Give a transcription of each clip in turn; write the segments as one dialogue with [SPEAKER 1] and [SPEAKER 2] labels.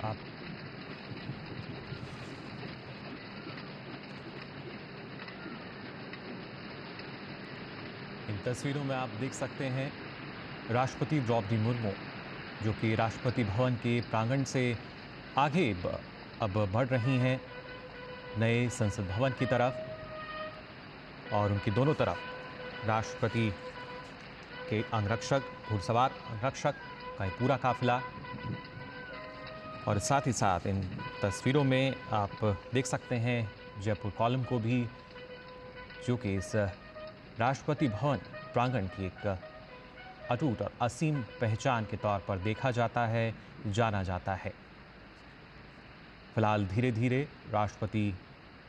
[SPEAKER 1] आप इन तस्वीरों में आप देख सकते हैं राष्ट्रपति द्रौपदी मुर्मू जो कि राष्ट्रपति भवन के प्रांगण से आगे अब बढ़ रही हैं नए संसद भवन की तरफ और उनकी दोनों तरफ राष्ट्रपति के अंगरक्षक, घुड़सवार अंगरक्षक का एक पूरा काफिला। और साथ ही साथ इन तस्वीरों में आप देख सकते हैं जयपुर कॉलम को भी, जो कि इस राष्ट्रपति भवन प्रांगण की एक अटूट और असीम पहचान के तौर पर देखा जाता है, जाना जाता है। फिलहाल धीरे धीरे राष्ट्रपति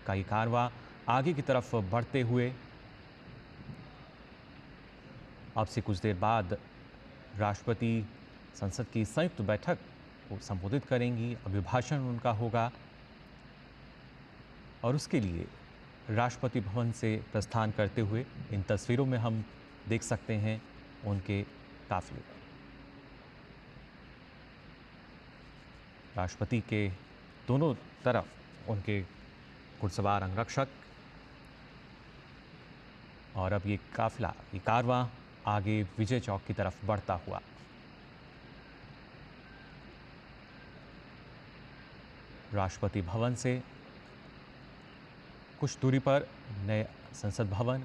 [SPEAKER 1] का ये कारवां आगे की तरफ बढ़ते हुए अब से कुछ देर बाद राष्ट्रपति संसद की संयुक्त बैठक को संबोधित करेंगी। अभिभाषण उनका होगा और उसके लिए राष्ट्रपति भवन से प्रस्थान करते हुए इन तस्वीरों में हम देख सकते हैं उनके काफिले। राष्ट्रपति के दोनों तरफ उनके घुड़सवार अंगरक्षक और अब ये काफिला, ये कारवां आगे विजय चौक की तरफ बढ़ता हुआ। राष्ट्रपति भवन से कुछ दूरी पर नए संसद भवन,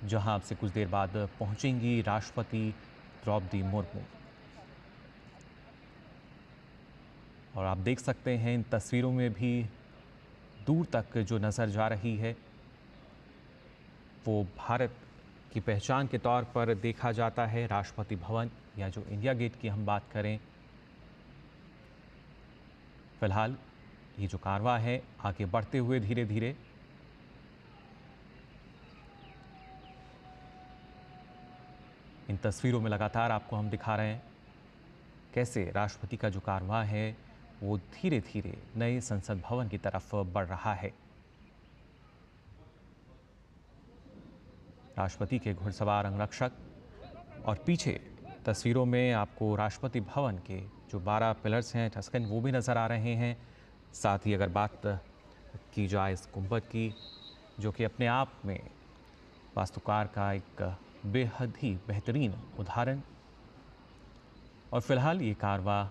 [SPEAKER 1] जहां अब से कुछ देर बाद पहुंचेंगी राष्ट्रपति द्रौपदी मुर्मू। और आप देख सकते हैं इन तस्वीरों में भी दूर तक जो नज़र जा रही है वो भारत की पहचान के तौर पर देखा जाता है। राष्ट्रपति भवन या जो इंडिया गेट की हम बात करें, फिलहाल ये जो कारवां है आगे बढ़ते हुए धीरे धीरे इन तस्वीरों में लगातार आपको हम दिखा रहे हैं कैसे राष्ट्रपति का जो कारवां है वो धीरे धीरे नए संसद भवन की तरफ बढ़ रहा है। राष्ट्रपति के घुड़सवार अंगरक्षक और पीछे तस्वीरों में आपको राष्ट्रपति भवन के जो 12 पिलर्स हैं टस्कन, वो भी नज़र आ रहे हैं। साथ ही अगर बात की जाए इस गुंबद की, जो कि अपने आप में वास्तुकार का एक बेहद ही बेहतरीन उदाहरण। और फिलहाल ये कारवां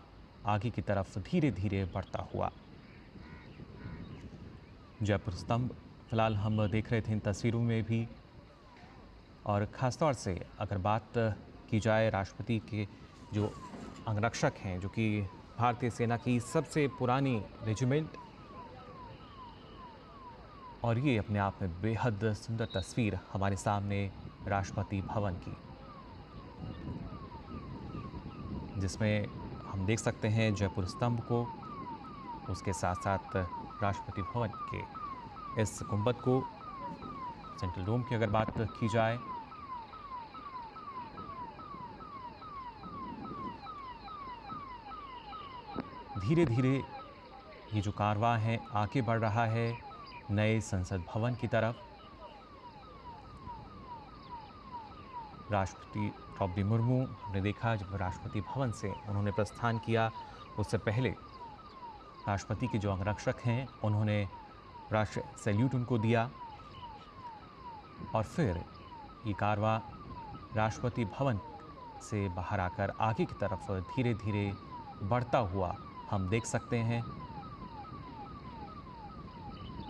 [SPEAKER 1] आगे की तरफ धीरे धीरे बढ़ता हुआ। जयपुर स्तंभ फिलहाल हम देख रहे थे इन तस्वीरों में भी। और ख़ासतौर से अगर बात की जाए राष्ट्रपति के जो अंगरक्षक हैं, जो कि भारतीय सेना की सबसे पुरानी रेजिमेंट, और ये अपने आप में बेहद सुंदर तस्वीर हमारे सामने राष्ट्रपति भवन की, जिसमें हम देख सकते हैं जयपुर स्तंभ को, उसके साथ साथ राष्ट्रपति भवन के इस गुंबद को, सेंट्रल डोम की अगर बात की जाए। धीरे धीरे ये जो कारवां है आगे बढ़ रहा है नए संसद भवन की तरफ। राष्ट्रपति द्रौपदी मुर्मू, हमने देखा जब राष्ट्रपति भवन से उन्होंने प्रस्थान किया, उससे पहले राष्ट्रपति के जो अंगरक्षक हैं उन्होंने राष्ट्र सैल्यूट उनको दिया। और फिर ये कारवां राष्ट्रपति भवन से बाहर आकर आगे की तरफ धीरे धीरे बढ़ता हुआ हम देख सकते हैं।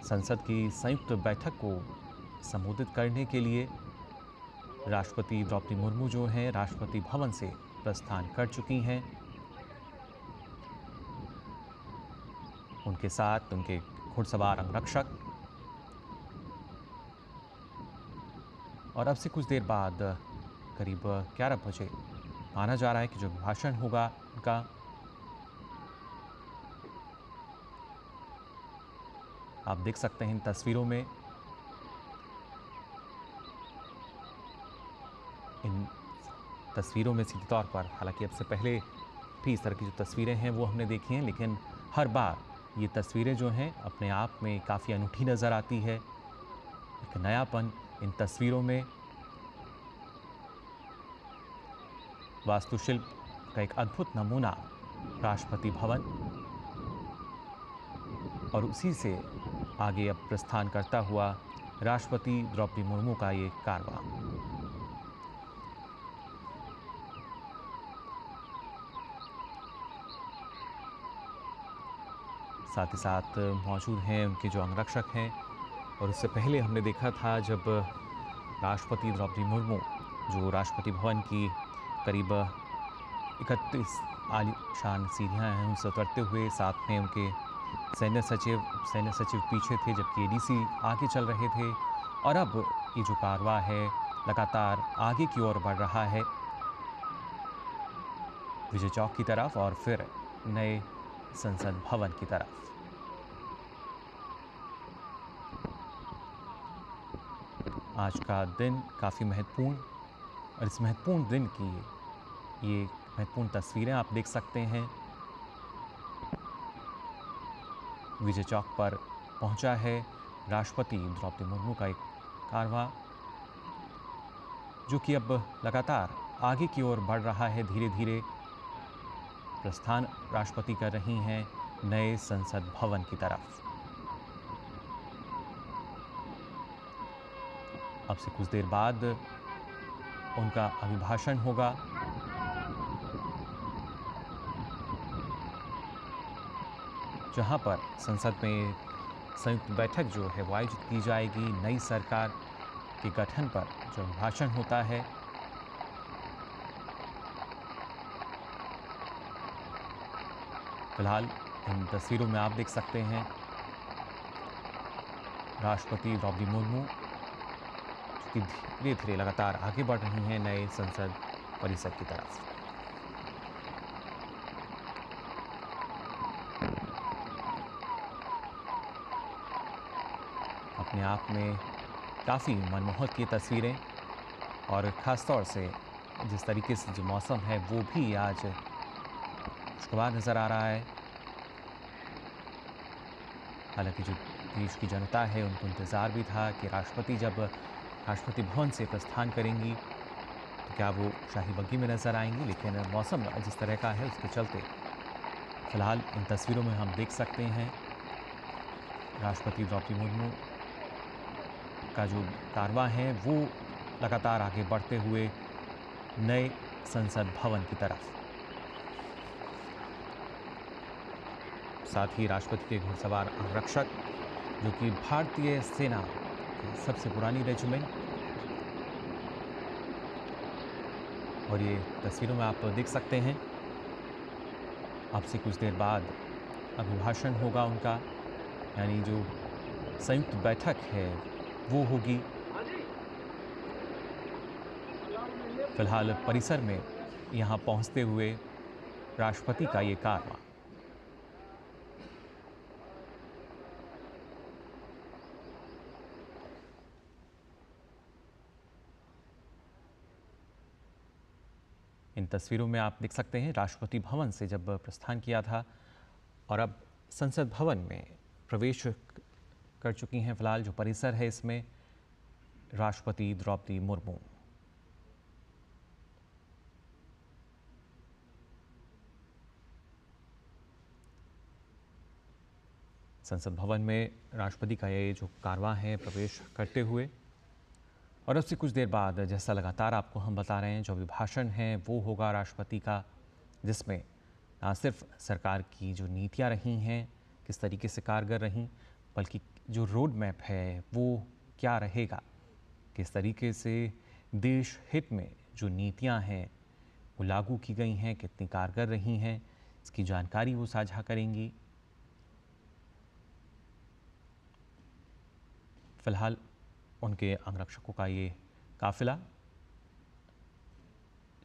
[SPEAKER 1] संसद की संयुक्त बैठक को संबोधित करने के लिए राष्ट्रपति द्रौपदी मुर्मू जो हैं राष्ट्रपति भवन से प्रस्थान कर चुकी हैं। उनके साथ उनके घुड़सवार अंगरक्षक। और अब से कुछ देर बाद करीब 11 बजे माना जा रहा है कि जो भाषण होगा उनका, आप देख सकते हैं इन तस्वीरों में। इन तस्वीरों में सीधे तौर पर, हालांकि अब से पहले भी इस तरह की जो तस्वीरें हैं वो हमने देखी हैं, लेकिन हर बार ये तस्वीरें जो हैं अपने आप में काफ़ी अनूठी नज़र आती है। एक नयापन इन तस्वीरों में, वास्तुशिल्प का एक अद्भुत नमूना राष्ट्रपति भवन, और उसी से आगे अब प्रस्थान करता हुआ राष्ट्रपति द्रौपदी मुर्मू का ये कारवां। साथ ही साथ मौजूद हैं उनके जो अंगरक्षक हैं। और उससे पहले हमने देखा था जब राष्ट्रपति द्रौपदी मुर्मू जो राष्ट्रपति भवन की करीब 31 आलीशान सीढ़ियाँ हैं उनसे उतरते हुए, साथ में उनके सैन्य सचिव पीछे थे, जबकि एडीसी आगे चल रहे थे। और अब ये जो कारवां है लगातार आगे की ओर बढ़ रहा है, विजय चौक की तरफ और फिर नए संसद भवन की तरफ। आज का दिन काफ़ी महत्वपूर्ण, और इस महत्वपूर्ण दिन की ये महत्वपूर्ण तस्वीरें आप देख सकते हैं। विजय चौक पर पहुंचा है राष्ट्रपति द्रौपदी मुर्मू का एक कारवां, जो कि अब लगातार आगे की ओर बढ़ रहा है। धीरे धीरे प्रस्थान राष्ट्रपति कर रही हैं नए संसद भवन की तरफ। अब से कुछ देर बाद उनका अभिभाषण होगा। जहां पर संसद में संयुक्त बैठक जो है वो आयोजित की जाएगी। नई सरकार के गठन पर जो अभिभाषण होता है, फिलहाल इन तस्वीरों में आप देख सकते हैं राष्ट्रपति द्रौपदी मुर्मू, जो कि धीरे धीरे लगातार आगे बढ़ रही हैं नए संसद परिसर की तरफ। अपने आप में काफ़ी मनमोहक ये तस्वीरें, और ख़ासतौर से जिस तरीके से जो मौसम है वो भी आज खुशगवार नज़र आ रहा है। हालांकि जो देश की जनता है उनको इंतज़ार भी था कि राष्ट्रपति जब राष्ट्रपति भवन से प्रस्थान करेंगी तो क्या वो शाही बग्घी में नज़र आएंगी, लेकिन मौसम जिस तरह का है उसके चलते फिलहाल इन तस्वीरों में हम देख सकते हैं राष्ट्रपति द्रौपदी मुर्मू का जो कारवां है वो लगातार आगे बढ़ते हुए नए संसद भवन की तरफ। साथ ही राष्ट्रपति के घुड़सवार आरक्षक, जो कि भारतीय सेना की सबसे पुरानी रेजिमेंट, और ये तस्वीरों में आप देख सकते हैं अब से कुछ देर बाद अभिभाषण होगा उनका, यानी जो संयुक्त बैठक है वो होगी। फिलहाल परिसर में यहाँ पहुँचते हुए राष्ट्रपति का ये कारवां। इन तस्वीरों में आप देख सकते हैं राष्ट्रपति भवन से जब प्रस्थान किया था, और अब संसद भवन में प्रवेश कर चुकी हैं। फिलहाल जो परिसर है इसमें राष्ट्रपति द्रौपदी मुर्मू। संसद भवन में राष्ट्रपति का ये जो कारवां है प्रवेश करते हुए, और उससे कुछ देर बाद जैसा लगातार आपको हम बता रहे हैं जो अभिभाषण है वो होगा राष्ट्रपति का, जिसमें ना सिर्फ सरकार की जो नीतियां रही हैं किस तरीके से कारगर रहीं, बल्कि जो रोड मैप है वो क्या रहेगा, किस तरीके से देश हित में जो नीतियां हैं वो लागू की गई हैं, कितनी कारगर रही हैं, इसकी जानकारी वो साझा करेंगी। फिलहाल उनके अंगरक्षकों का ये काफिला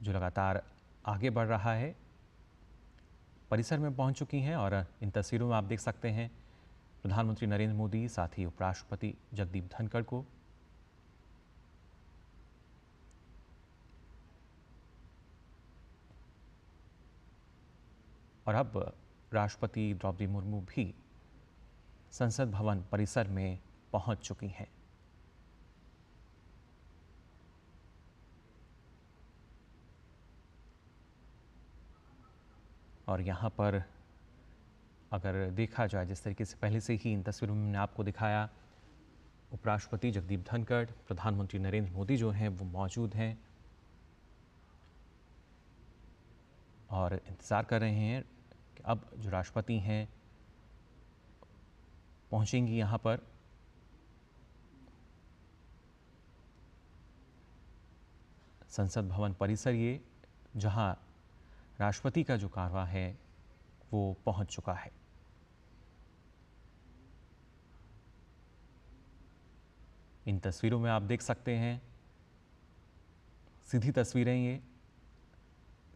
[SPEAKER 1] जो लगातार आगे बढ़ रहा है परिसर में पहुंच चुकी हैं, और इन तस्वीरों में आप देख सकते हैं प्रधानमंत्री नरेंद्र मोदी, साथ ही उपराष्ट्रपति जगदीप धनखड़ को। और अब राष्ट्रपति द्रौपदी मुर्मू भी संसद भवन परिसर में पहुंच चुकी हैं। और यहाँ पर अगर देखा जाए जिस तरीके से पहले से ही इन तस्वीरों में मैंने आपको दिखाया, उपराष्ट्रपति जगदीप धनखड़, प्रधानमंत्री नरेंद्र मोदी जो हैं वो मौजूद हैं और इंतज़ार कर रहे हैं कि अब जो राष्ट्रपति हैं पहुंचेंगी यहाँ पर। संसद भवन परिसर ये, जहाँ राष्ट्रपति का जो कारवां है वो पहुंच चुका है। इन तस्वीरों में आप देख सकते हैं, सीधी तस्वीरें ये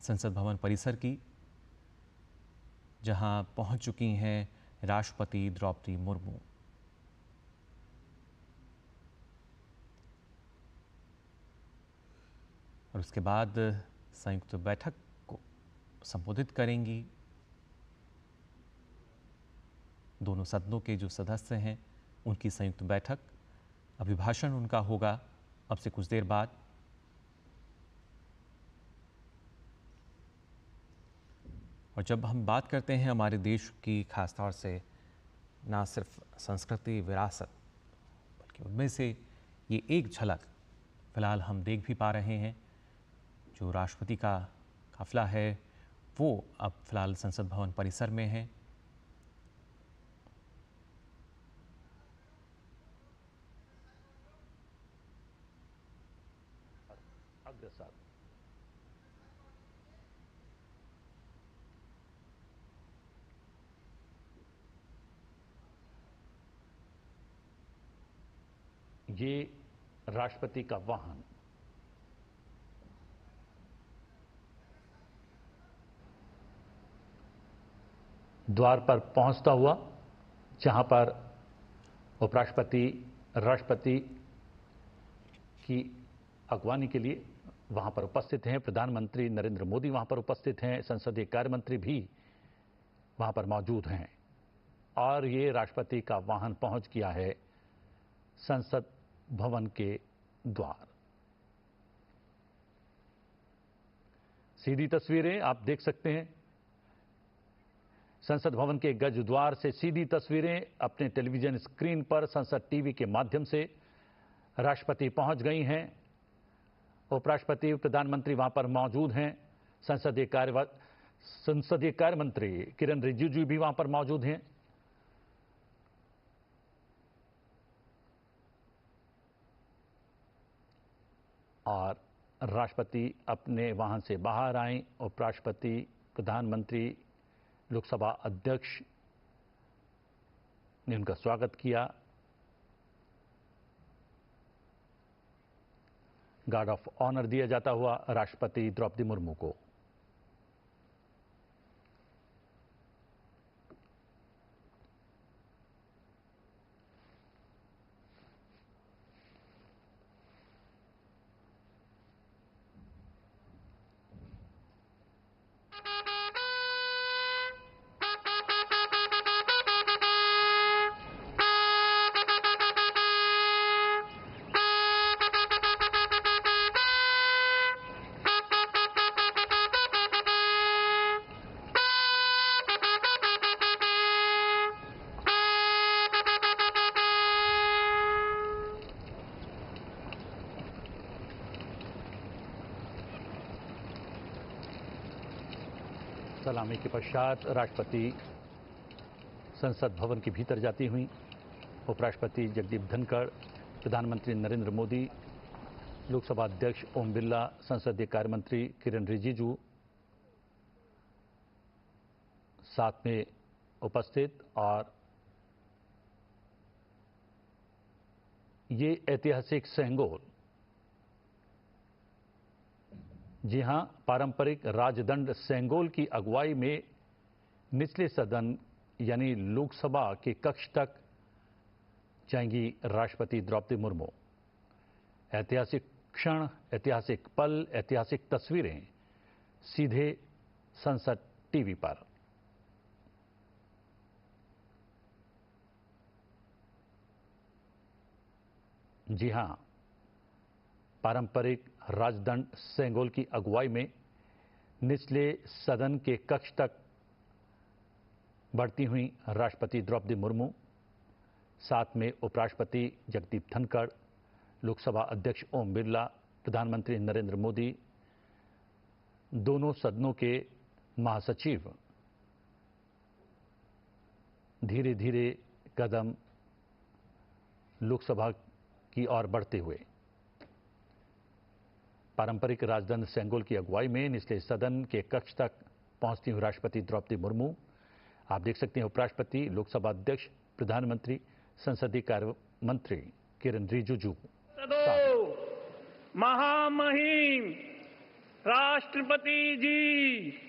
[SPEAKER 1] संसद भवन परिसर की, जहां पहुंच चुकी हैं राष्ट्रपति द्रौपदी मुर्मू। और उसके बाद संयुक्त बैठक को संबोधित करेंगी। दोनों सदनों के जो सदस्य हैं उनकी संयुक्त बैठक, अभिभाषण उनका होगा अब से कुछ देर बाद। और जब हम बात करते हैं हमारे देश की, खासतौर से ना सिर्फ संस्कृति विरासत, बल्कि उनमें से ये एक झलक फिलहाल हम देख भी पा रहे हैं। जो राष्ट्रपति का काफिला है वो अब फिलहाल संसद भवन परिसर में है।
[SPEAKER 2] अग्रसर ये राष्ट्रपति का वाहन द्वार पर पहुंचता हुआ, जहां पर उपराष्ट्रपति राष्ट्रपति की अगवानी के लिए वहां पर उपस्थित हैं। प्रधानमंत्री नरेंद्र मोदी वहां पर उपस्थित हैं। संसदीय कार्य मंत्री भी वहां पर मौजूद हैं और ये राष्ट्रपति का वाहन पहुंच गया है संसद भवन के द्वार। सीधी तस्वीरें आप देख सकते हैं, संसद भवन के गज द्वार से सीधी तस्वीरें अपने टेलीविजन स्क्रीन पर संसद टीवी के माध्यम से राष्ट्रपति पहुंच गई हैं। उपराष्ट्रपति प्रधानमंत्री वहां पर मौजूद हैं। संसदीय कार्य मंत्री किरण रिजिजू भी वहां पर मौजूद हैं। और राष्ट्रपति अपने वाहन से बाहर आए। उपराष्ट्रपति, प्रधानमंत्री, लोकसभा अध्यक्ष ने उनका स्वागत किया। गार्ड ऑफ ऑनर दिया जाता हुआ राष्ट्रपति द्रौपदी मुर्मू को। सलामी के पश्चात राष्ट्रपति संसद भवन के भीतर जाती हुई। उपराष्ट्रपति जगदीप धनखड़, प्रधानमंत्री नरेंद्र मोदी, लोकसभा अध्यक्ष ओम बिरला, संसदीय कार्य मंत्री किरण रिजिजू साथ में उपस्थित। और ये ऐतिहासिक सेंगोल, जी हां, पारंपरिक राजदंड सेंगोल की अगुवाई में निचले सदन यानी लोकसभा के कक्ष तक जाएंगी राष्ट्रपति द्रौपदी मुर्मू। ऐतिहासिक क्षण, ऐतिहासिक पल, ऐतिहासिक तस्वीरें सीधे संसद टीवी पर। जी हां, पारंपरिक राजदंड सेंगोल की अगुवाई में निचले सदन के कक्ष तक बढ़ती हुई राष्ट्रपति द्रौपदी मुर्मू, साथ में उपराष्ट्रपति जगदीप धनखड़, लोकसभा अध्यक्ष ओम बिरला, प्रधानमंत्री नरेंद्र मोदी, दोनों सदनों के महासचिव धीरे धीरे कदम लोकसभा की ओर बढ़ते हुए। पारंपरिक राजदंड सेंगोल की अगुवाई में निचले सदन के कक्ष तक पहुंचती हुई राष्ट्रपति द्रौपदी मुर्मू, आप देख सकते हैं उपराष्ट्रपति, लोकसभा अध्यक्ष, प्रधानमंत्री, संसदीय कार्य मंत्री किरण रिजिजू।
[SPEAKER 3] महामहिम राष्ट्रपति जी,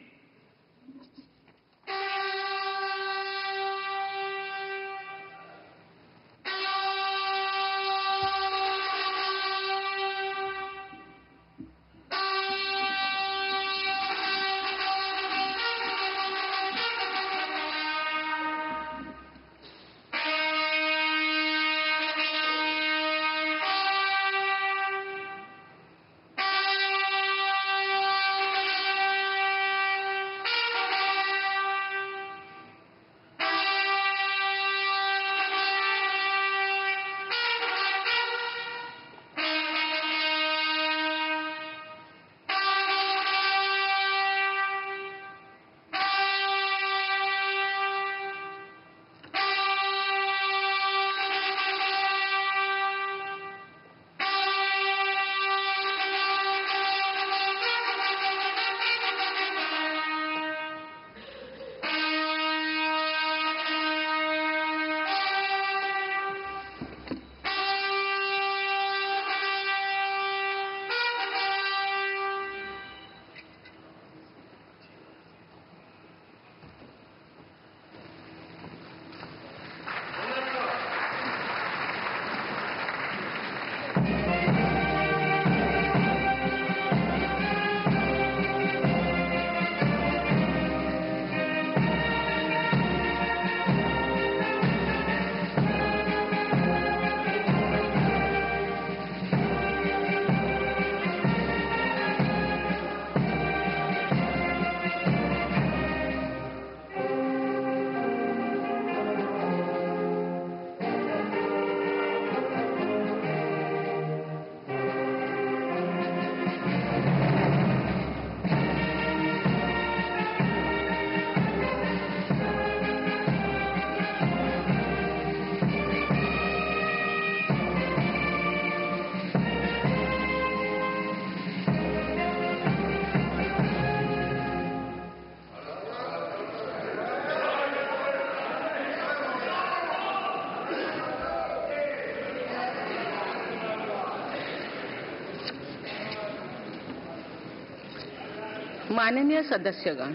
[SPEAKER 4] माननीय सदस्यगण,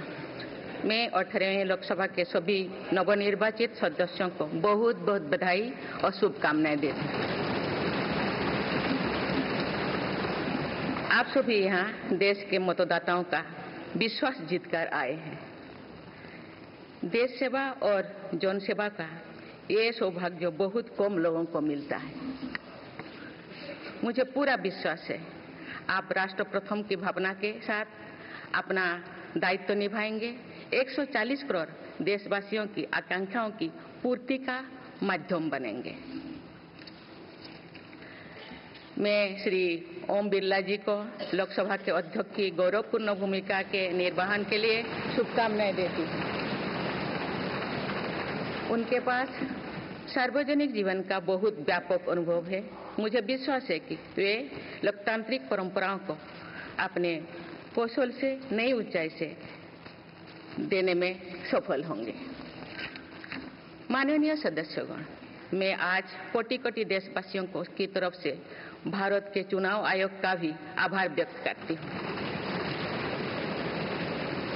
[SPEAKER 4] मैं 18वें लोकसभा के सभी नवनिर्वाचित सदस्यों को बहुत बहुत बधाई और शुभकामनाएं देती हूँ। आप सभी यहाँ देश के मतदाताओं का विश्वास जीतकर आए हैं। देश सेवा और जन सेवा का ये सौभाग्य बहुत कम लोगों को मिलता है। मुझे पूरा विश्वास है आप राष्ट्र प्रथम की भावना के साथ अपना दायित्व निभाएंगे, 140 करोड़ देशवासियों की आकांक्षाओं की पूर्ति का माध्यम बनेंगे। मैं श्री ओम बिरला जी को लोकसभा के अध्यक्ष की गौरवपूर्ण भूमिका के निर्वहन के लिए शुभकामनाएं देती हूँ। उनके पास सार्वजनिक जीवन का बहुत व्यापक अनुभव है। मुझे विश्वास है कि वे लोकतांत्रिक परंपराओं को अपने कौशल से नई ऊंचाई से देने में सफल होंगे। माननीय सदस्यगण, मैं आज कोटि कोटि देशवासियों को की तरफ से भारत के चुनाव आयोग का भी आभार व्यक्त करती हूँ।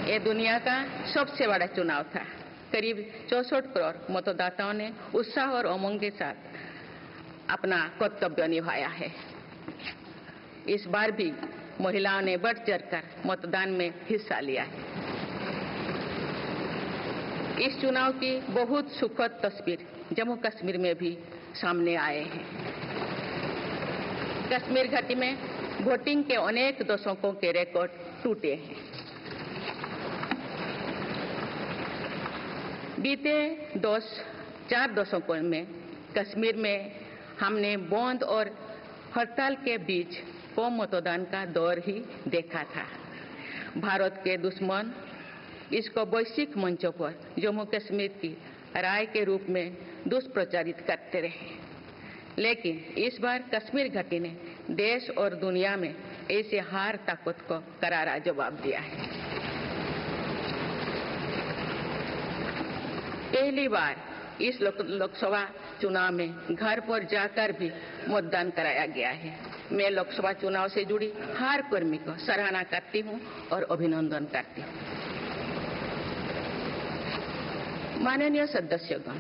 [SPEAKER 4] ये दुनिया का सबसे बड़ा चुनाव था। करीब 64 करोड़ मतदाताओं ने उत्साह और उमंग के साथ अपना कर्तव्य निभाया है। इस बार भी महिलाओं ने बढ़ चढ़कर मतदान में हिस्सा लिया है। इस चुनाव की बहुत सुखद तस्वीर जम्मू कश्मीर में भी सामने आए हैं। कश्मीर घाटी में वोटिंग के अनेक दशकों के रिकॉर्ड टूटे हैं। बीते 4 दशकों में कश्मीर में हमने बंद और हड़ताल के बीच कम मतदान का दौर ही देखा था। भारत के दुश्मन इसको वैश्विक मंचों पर जम्मू कश्मीर की राय के रूप में दुष्प्रचारित करते रहे, लेकिन इस बार कश्मीर घाटी ने देश और दुनिया में ऐसे हार ताकत को करारा जवाब दिया है। पहली बार इस लोकसभा चुनाव में घर पर जाकर भी मतदान कराया गया है। मैं लोकसभा चुनाव से जुड़ी हर कर्मी को सराहना करती हूं और अभिनंदन करती हूं। माननीय सदस्यगण,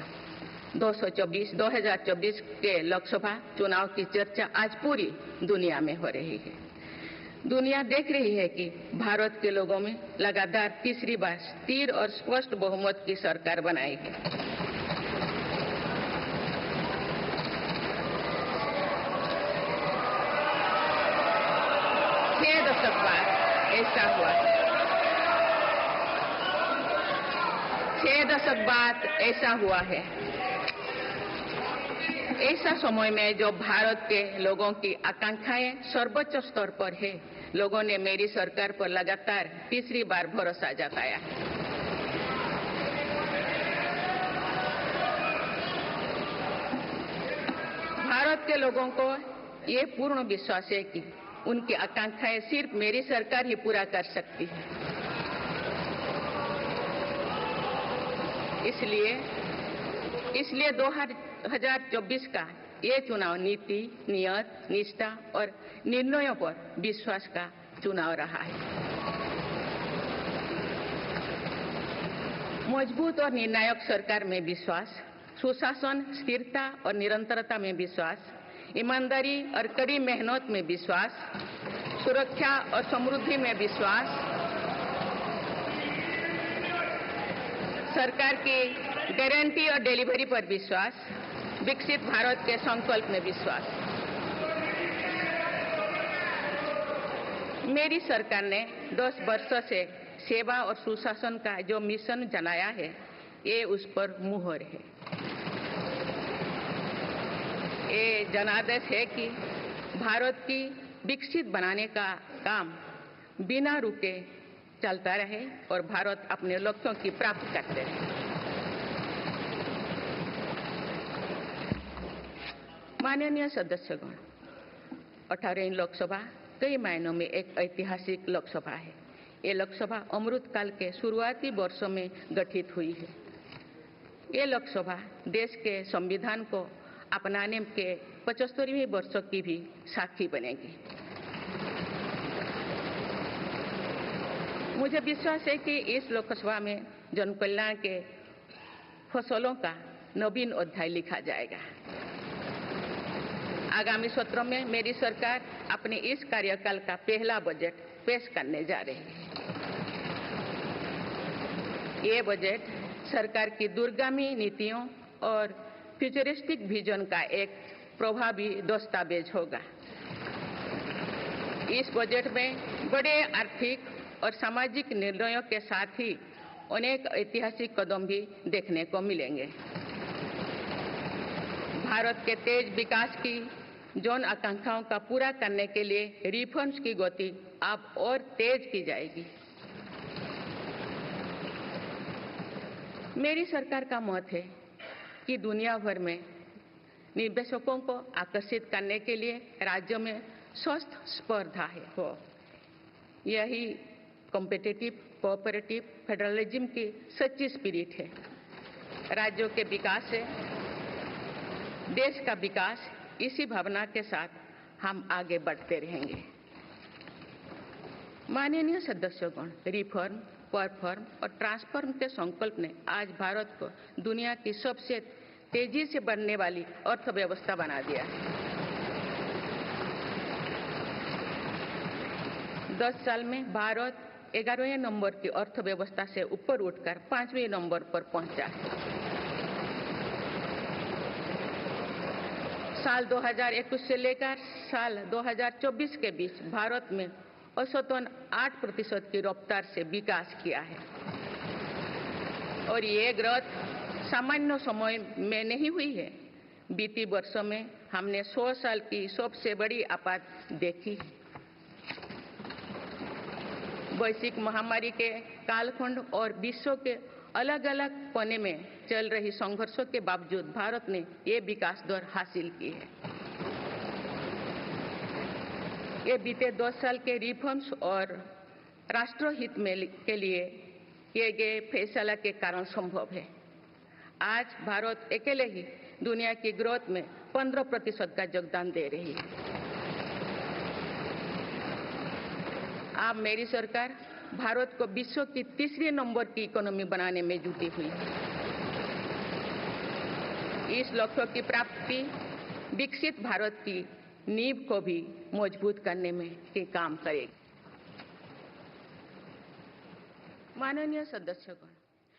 [SPEAKER 4] 2024 के लोकसभा चुनाव की चर्चा आज पूरी दुनिया में हो रही है। दुनिया देख रही है कि भारत के लोगों में लगातार तीसरी बार स्थिर और स्पष्ट बहुमत की सरकार बनाई है। छह दशक बाद ऐसा हुआ है। ऐसा समय में जो भारत के लोगों की आकांक्षाएं सर्वोच्च स्तर पर है, लोगों ने मेरी सरकार पर लगातार तीसरी बार भरोसा जताया है। भारत के लोगों को ये पूर्ण विश्वास है कि उनकी आकांक्षाएं सिर्फ मेरी सरकार ही पूरा कर सकती है। इसलिए 2024 का ये चुनाव नीति, नियत, निष्ठा और निर्णयों पर विश्वास का चुनाव रहा है। मजबूत और निर्णायक सरकार में विश्वास, सुशासन, स्थिरता और निरंतरता में विश्वास, ईमानदारी और कड़ी मेहनत में विश्वास, सुरक्षा और समृद्धि में विश्वास, सरकार की गारंटी और डिलीवरी पर विश्वास, विकसित भारत के संकल्प में विश्वास। मेरी सरकार ने 10 वर्षों से सेवा और सुशासन का जो मिशन चलाया है, ये उस पर मुहर है। ये जनादेश है कि भारत की विकसित बनाने का काम बिना रुके चलता रहे और भारत अपने लक्ष्यों की प्राप्ति करते रहे। माननीय सदस्यगण, 18वीं लोकसभा कई मायनों में एक ऐतिहासिक लोकसभा है। ये लोकसभा अमृतकाल के शुरुआती वर्षों में गठित हुई है। ये लोकसभा देश के संविधान को अपनाने के 75वें वर्षों की भी साक्षी बनेगी। मुझे विश्वास है कि इस लोकसभा में जन कल्याण के फसलों का नवीन अध्याय लिखा जाएगा। आगामी सत्रों में मेरी सरकार अपने इस कार्यकाल का पहला बजट पेश करने जा रही है। ये बजट सरकार की दूरगामी नीतियों और फ्यूचरिस्टिक विजन का एक प्रभावी दस्तावेज होगा। इस बजट में बड़े आर्थिक और सामाजिक निर्णयों के साथ ही अनेक ऐतिहासिक कदम भी देखने को मिलेंगे। भारत के तेज विकास की जन आकांक्षाओं का पूरा करने के लिए रिफॉर्म्स की गति अब और तेज की जाएगी। मेरी सरकार का मत है कि दुनिया भर में निवेशकों को आकर्षित करने के लिए राज्यों में स्वस्थ स्पर्धा हो। यही कॉम्पिटिटिव कोऑपरेटिव फेडरलिज्म की सच्ची स्पिरिट है। राज्यों के विकास से देश का विकास, इसी भावना के साथ हम आगे बढ़ते रहेंगे। माननीय सदस्यगण, रिफॉर्म, परफॉर्म और ट्रांसफॉर्म के संकल्प ने आज भारत को दुनिया की सबसे तेजी से बढ़ने वाली अर्थव्यवस्था बना दिया है। 10 साल में भारत 11वें नंबर की अर्थव्यवस्था से ऊपर उठकर 5वें नंबर पर पहुंचा है। साल 2021 से लेकर साल 2024 के बीच भारत में औसतन 8% की रफ्तार से विकास किया है। और ये ग्रोथ सामान्य समय में नहीं हुई है। बीती वर्षों में हमने 100 साल की सबसे बड़ी आपात देखी। वैश्विक महामारी के कालखंड और विश्व के अलग अलग कोने में चल रही संघर्षों के बावजूद भारत ने ये विकास दर हासिल की है। ये बीते 10 साल के रिफॉर्म्स और राष्ट्रहित में के लिए किए गए फैसला के कारण संभव है। आज भारत अकेले ही दुनिया की ग्रोथ में 15% का योगदान दे रही है। अब मेरी सरकार भारत को विश्व की तीसरे नंबर की इकोनॉमी बनाने में जुटी हुई है। इस लक्ष्य की प्राप्ति विकसित भारत की नींव को भी मजबूत करने में काम करेगी। माननीय सदस्यगण,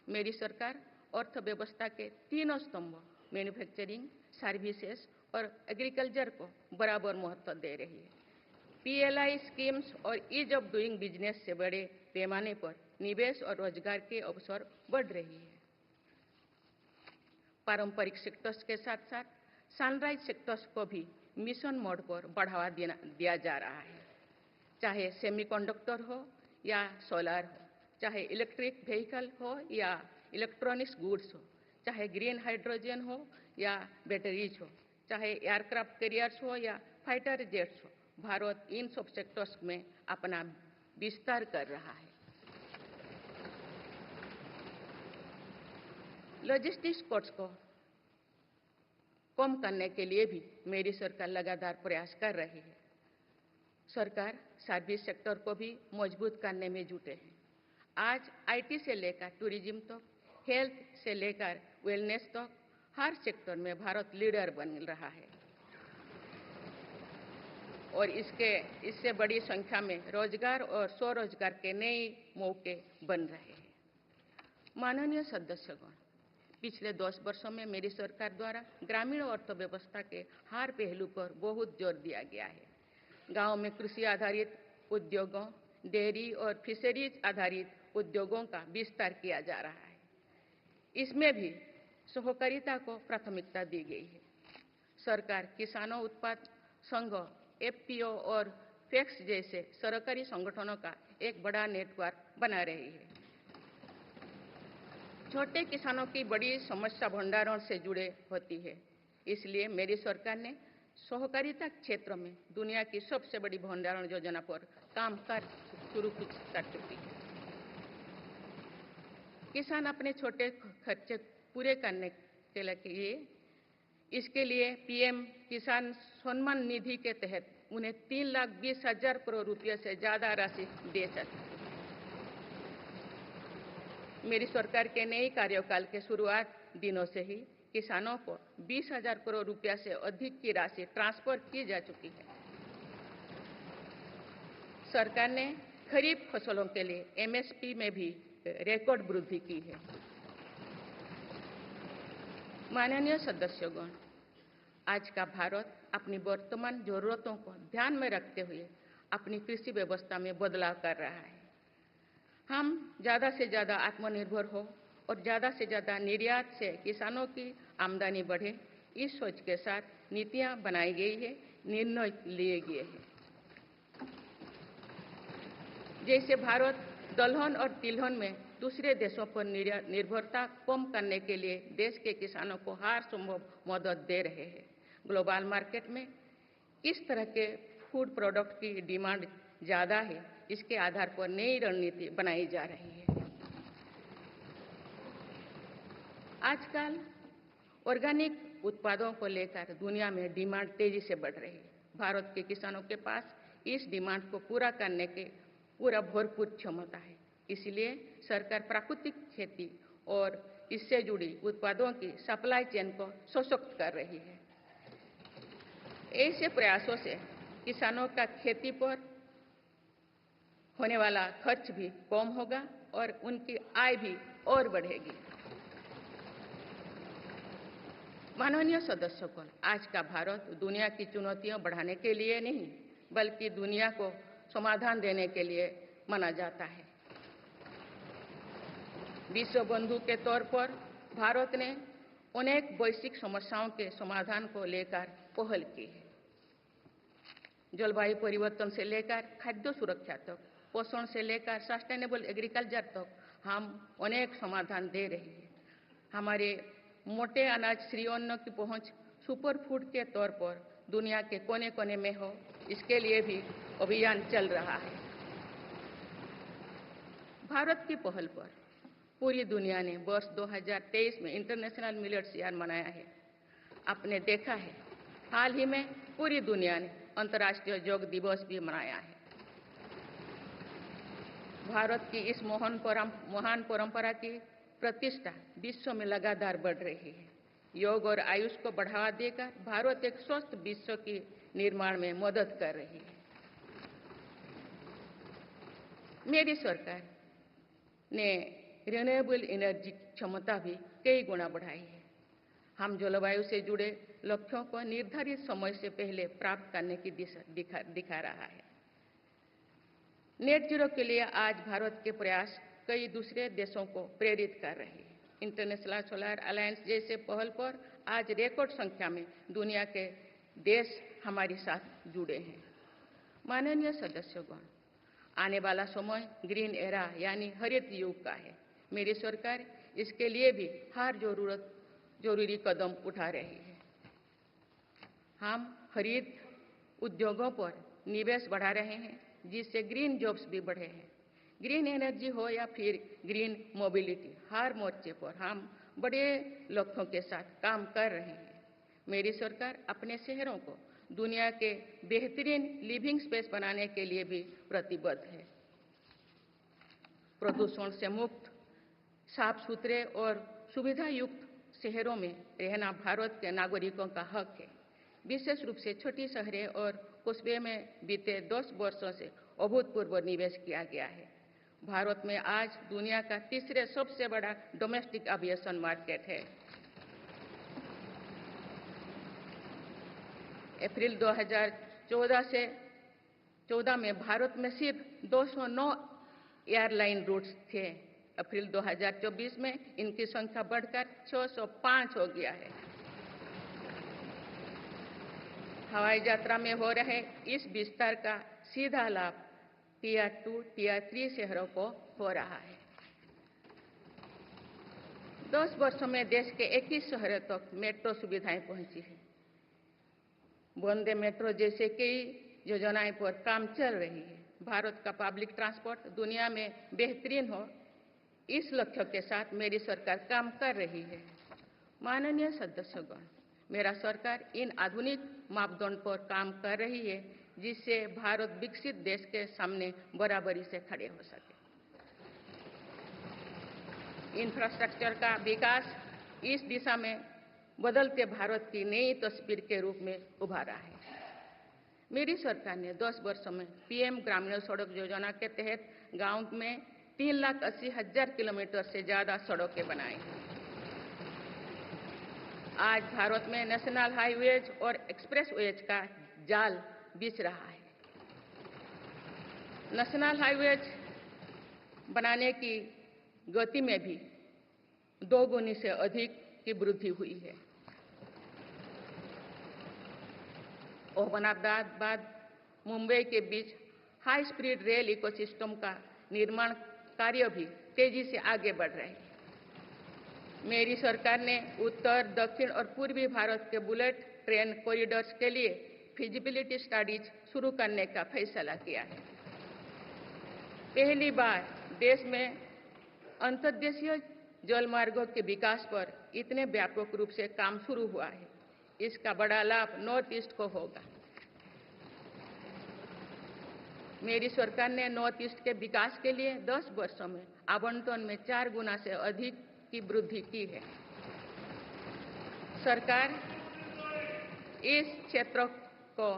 [SPEAKER 4] मेरी सरकार अर्थव्यवस्था के तीनों स्तंभों मैन्युफैक्चरिंग, सर्विसेज और एग्रीकल्चर को बराबर महत्व दे रही है। पीएलआई स्कीम्स और ईज ऑफ डूइंग बिजनेस से बड़े पैमाने पर निवेश और रोजगार के अवसर बढ़ रही है। पारंपरिक सेक्टर्स के साथ साथ सनराइज सेक्टर्स को भी मिशन मोड पर बढ़ावा दिया जा रहा है। चाहे सेमीकंडक्टर हो या सोलर हो, चाहे इलेक्ट्रिक व्हीकल हो या इलेक्ट्रॉनिक्स गुड्स हो, चाहे ग्रीन हाइड्रोजन हो या बैटरीज हो, चाहे एयरक्राफ्ट कैरियर्स हो या फाइटर जेट्स हो, भारत इन सब सेक्टर्स में अपना विस्तार कर रहा है। लॉजिस्टिक्स कॉस्ट को कम करने के लिए भी मेरी सरकार लगातार प्रयास कर रही है। सरकार सर्विस सेक्टर को भी मजबूत करने में जुटे हैं। आज आईटी से लेकर टूरिज्म तक, हेल्थ से लेकर वेलनेस तक हर सेक्टर में भारत लीडर बन रहा है और इससे बड़ी संख्या में रोजगार और स्वरोजगार के नए मौके बन रहे हैं। माननीय सदस्यगण, पिछले 10 वर्षों में मेरी सरकार द्वारा ग्रामीण अर्थव्यवस्था के हर पहलू पर बहुत जोर दिया गया है। गांव में कृषि आधारित उद्योगों, डेयरी और फिशरीज आधारित उद्योगों का विस्तार किया जा रहा है। इसमें भी सहकारिता को प्राथमिकता दी गई है। सरकार किसानों उत्पाद संघ, एफपीओ और फैक्स जैसे सरकारी संगठनों का एक बड़ा नेटवर्क बना रही है। छोटे किसानों की बड़ी समस्या भंडारण से जुड़े होती है, इसलिए मेरी सरकार ने सहकारिता क्षेत्र में दुनिया की सबसे बड़ी भंडारण योजना पर काम शुरू कर चुकी है। किसान अपने छोटे खर्चे पूरे करने के लिए इसके लिए पीएम किसान सम्मान निधि के तहत उन्हें 3,20,000 करोड़ रुपये से ज्यादा राशि दे सकते हैं। मेरी सरकार के नए कार्यकाल के शुरुआत दिनों से ही किसानों को 20,000 करोड़ रुपया से अधिक की राशि ट्रांसफर की जा चुकी है। सरकार ने खरीफ फसलों के लिए एमएसपी में भी रिकॉर्ड वृद्धि की है। माननीय सदस्यगण, आज का भारत अपनी वर्तमान जरूरतों को ध्यान में रखते हुए अपनी कृषि व्यवस्था में बदलाव कर रहा है। हम ज़्यादा से ज़्यादा आत्मनिर्भर हो और ज़्यादा से ज़्यादा निर्यात से किसानों की आमदनी बढ़े, इस सोच के साथ नीतियां बनाई गई है, निर्णय लिए गए हैं। जैसे भारत दलहन और तिलहन में दूसरे देशों पर निर्भरता कम करने के लिए देश के किसानों को हर संभव मदद दे रहे हैं। ग्लोबल मार्केट में किस तरह के फूड प्रोडक्ट की डिमांड ज़्यादा है, इसके आधार पर नई रणनीति बनाई जा रही है। आजकल ऑर्गेनिक उत्पादों को लेकर दुनिया में डिमांड तेजी से बढ़ रही है। भारत के किसानों के पास इस डिमांड को पूरा करने के भरपूर क्षमता है। इसलिए सरकार प्राकृतिक खेती और इससे जुड़ी उत्पादों की सप्लाई चेन को सशक्त कर रही है। ऐसे प्रयासों से किसानों का खेती पर होने वाला खर्च भी कम होगा और उनकी आय भी और बढ़ेगी। माननीय सदस्यगण, आज का भारत दुनिया की चुनौतियां बढ़ाने के लिए नहीं बल्कि दुनिया को समाधान देने के लिए माना जाता है। विश्व बंधु के तौर पर भारत ने अनेक वैश्विक समस्याओं के समाधान को लेकर पहल की है। जलवायु परिवर्तन से लेकर खाद्य सुरक्षा तक, पोषण से लेकर सस्टेनेबल एग्रीकल्चर तक हम अनेक समाधान दे रहे हैं। हमारे मोटे अनाज श्री अन्न की पहुंच सुपर फूड के तौर पर दुनिया के कोने कोने में हो, इसके लिए भी अभियान चल रहा है। भारत की पहल पर पूरी दुनिया ने वर्ष 2023 में इंटरनेशनल मिलेट्स ईयर मनाया है। आपने देखा है हाल ही में पूरी दुनिया ने अंतर्राष्ट्रीय योग दिवस भी मनाया है। भारत की इस महान परंपरा की प्रतिष्ठा विश्व में लगातार बढ़ रही है। योग और आयुष को बढ़ावा देकर भारत एक स्वस्थ विश्व के निर्माण में मदद कर रही है। मेरी सरकार ने रिन्यूएबल एनर्जी की क्षमता भी कई गुना बढ़ाई है। हम जलवायु से जुड़े लक्ष्यों को निर्धारित समय से पहले प्राप्त करने की दिशा दिखा रहा है। नेट जीरो के लिए आज भारत के प्रयास कई दूसरे देशों को प्रेरित कर रहे हैं। इंटरनेशनल सोलर अलायंस जैसे पहल पर आज रिकॉर्ड संख्या में दुनिया के देश हमारे साथ जुड़े हैं। माननीय सदस्यगण, आने वाला समय ग्रीन एरा यानी हरित युग का है। मेरी सरकार इसके लिए भी हर जरूरी कदम उठा रही है। हम हरित उद्योगों पर निवेश बढ़ा रहे हैं, जिससे ग्रीन जॉब्स भी बढ़े हैं। ग्रीन एनर्जी हो या फिर ग्रीन मोबिलिटी, हर मोर्चे पर हम बड़े लक्ष्यों के साथ काम कर रहे हैं। मेरी सरकार अपने शहरों को दुनिया के बेहतरीन लिविंग स्पेस बनाने के लिए भी प्रतिबद्ध है। प्रदूषण से मुक्त, साफ सुथरे और सुविधा युक्त शहरों में रहना भारत के नागरिकों का हक है। विशेष रूप से छोटी शहरें और कस्बे में बीते 10 वर्षों से अभूतपूर्व निवेश किया गया है। भारत में आज दुनिया का तीसरे सबसे बड़ा डोमेस्टिक एविएशन मार्केट है। अप्रैल 2014 में भारत में सिर्फ 209 एयरलाइन रूट्स थे। अप्रैल 2024 में इनकी संख्या बढ़कर 605 हो गया है। हवाई यात्रा में हो रहे इस विस्तार का सीधा लाभ टियर 2, टियर 3 शहरों को हो रहा है। 10 वर्षों में देश के 21 शहरों तक मेट्रो सुविधाएं पहुंची है। वंदे मेट्रो जैसे कई योजनाएं पर काम चल रही है। भारत का पब्लिक ट्रांसपोर्ट दुनिया में बेहतरीन हो, इस लक्ष्य के साथ मेरी सरकार काम कर रही है। माननीय सदस्यगण, मेरा सरकार इन आधुनिक मापदंड पर काम कर रही है, जिससे भारत विकसित देश के सामने बराबरी से खड़े हो सके। इंफ्रास्ट्रक्चर का विकास इस दिशा में बदलते भारत की नई तस्वीर के रूप में उभारा है। मेरी सरकार ने 10 वर्षों में पीएम ग्रामीण सड़क योजना के तहत गांव में 3,80,000 किलोमीटर से ज्यादा सड़कें बनाई हैं। आज भारत में नेशनल हाईवेज और एक्सप्रेसवेज का जाल बिछ रहा है। नेशनल हाईवेज बनाने की गति में भी 2 गुनी से अधिक की वृद्धि हुई है। अहमदाबाद मुंबई के बीच हाई स्पीड रेल इकोसिस्टम का निर्माण कार्य भी तेजी से आगे बढ़ रहे हैं। मेरी सरकार ने उत्तर, दक्षिण और पूर्वी भारत के बुलेट ट्रेन कॉरिडोर्स के लिए फिजिबिलिटी स्टडीज शुरू करने का फैसला किया है। पहली बार देश में अंतर्देशीय जल मार्गों के विकास पर इतने व्यापक रूप से काम शुरू हुआ है। इसका बड़ा लाभ नॉर्थ ईस्ट को होगा। मेरी सरकार ने नॉर्थ ईस्ट के विकास के लिए 10 वर्षों में आवंटन में 4 गुना से अधिक की वृद्धि की है। सरकार इस क्षेत्र को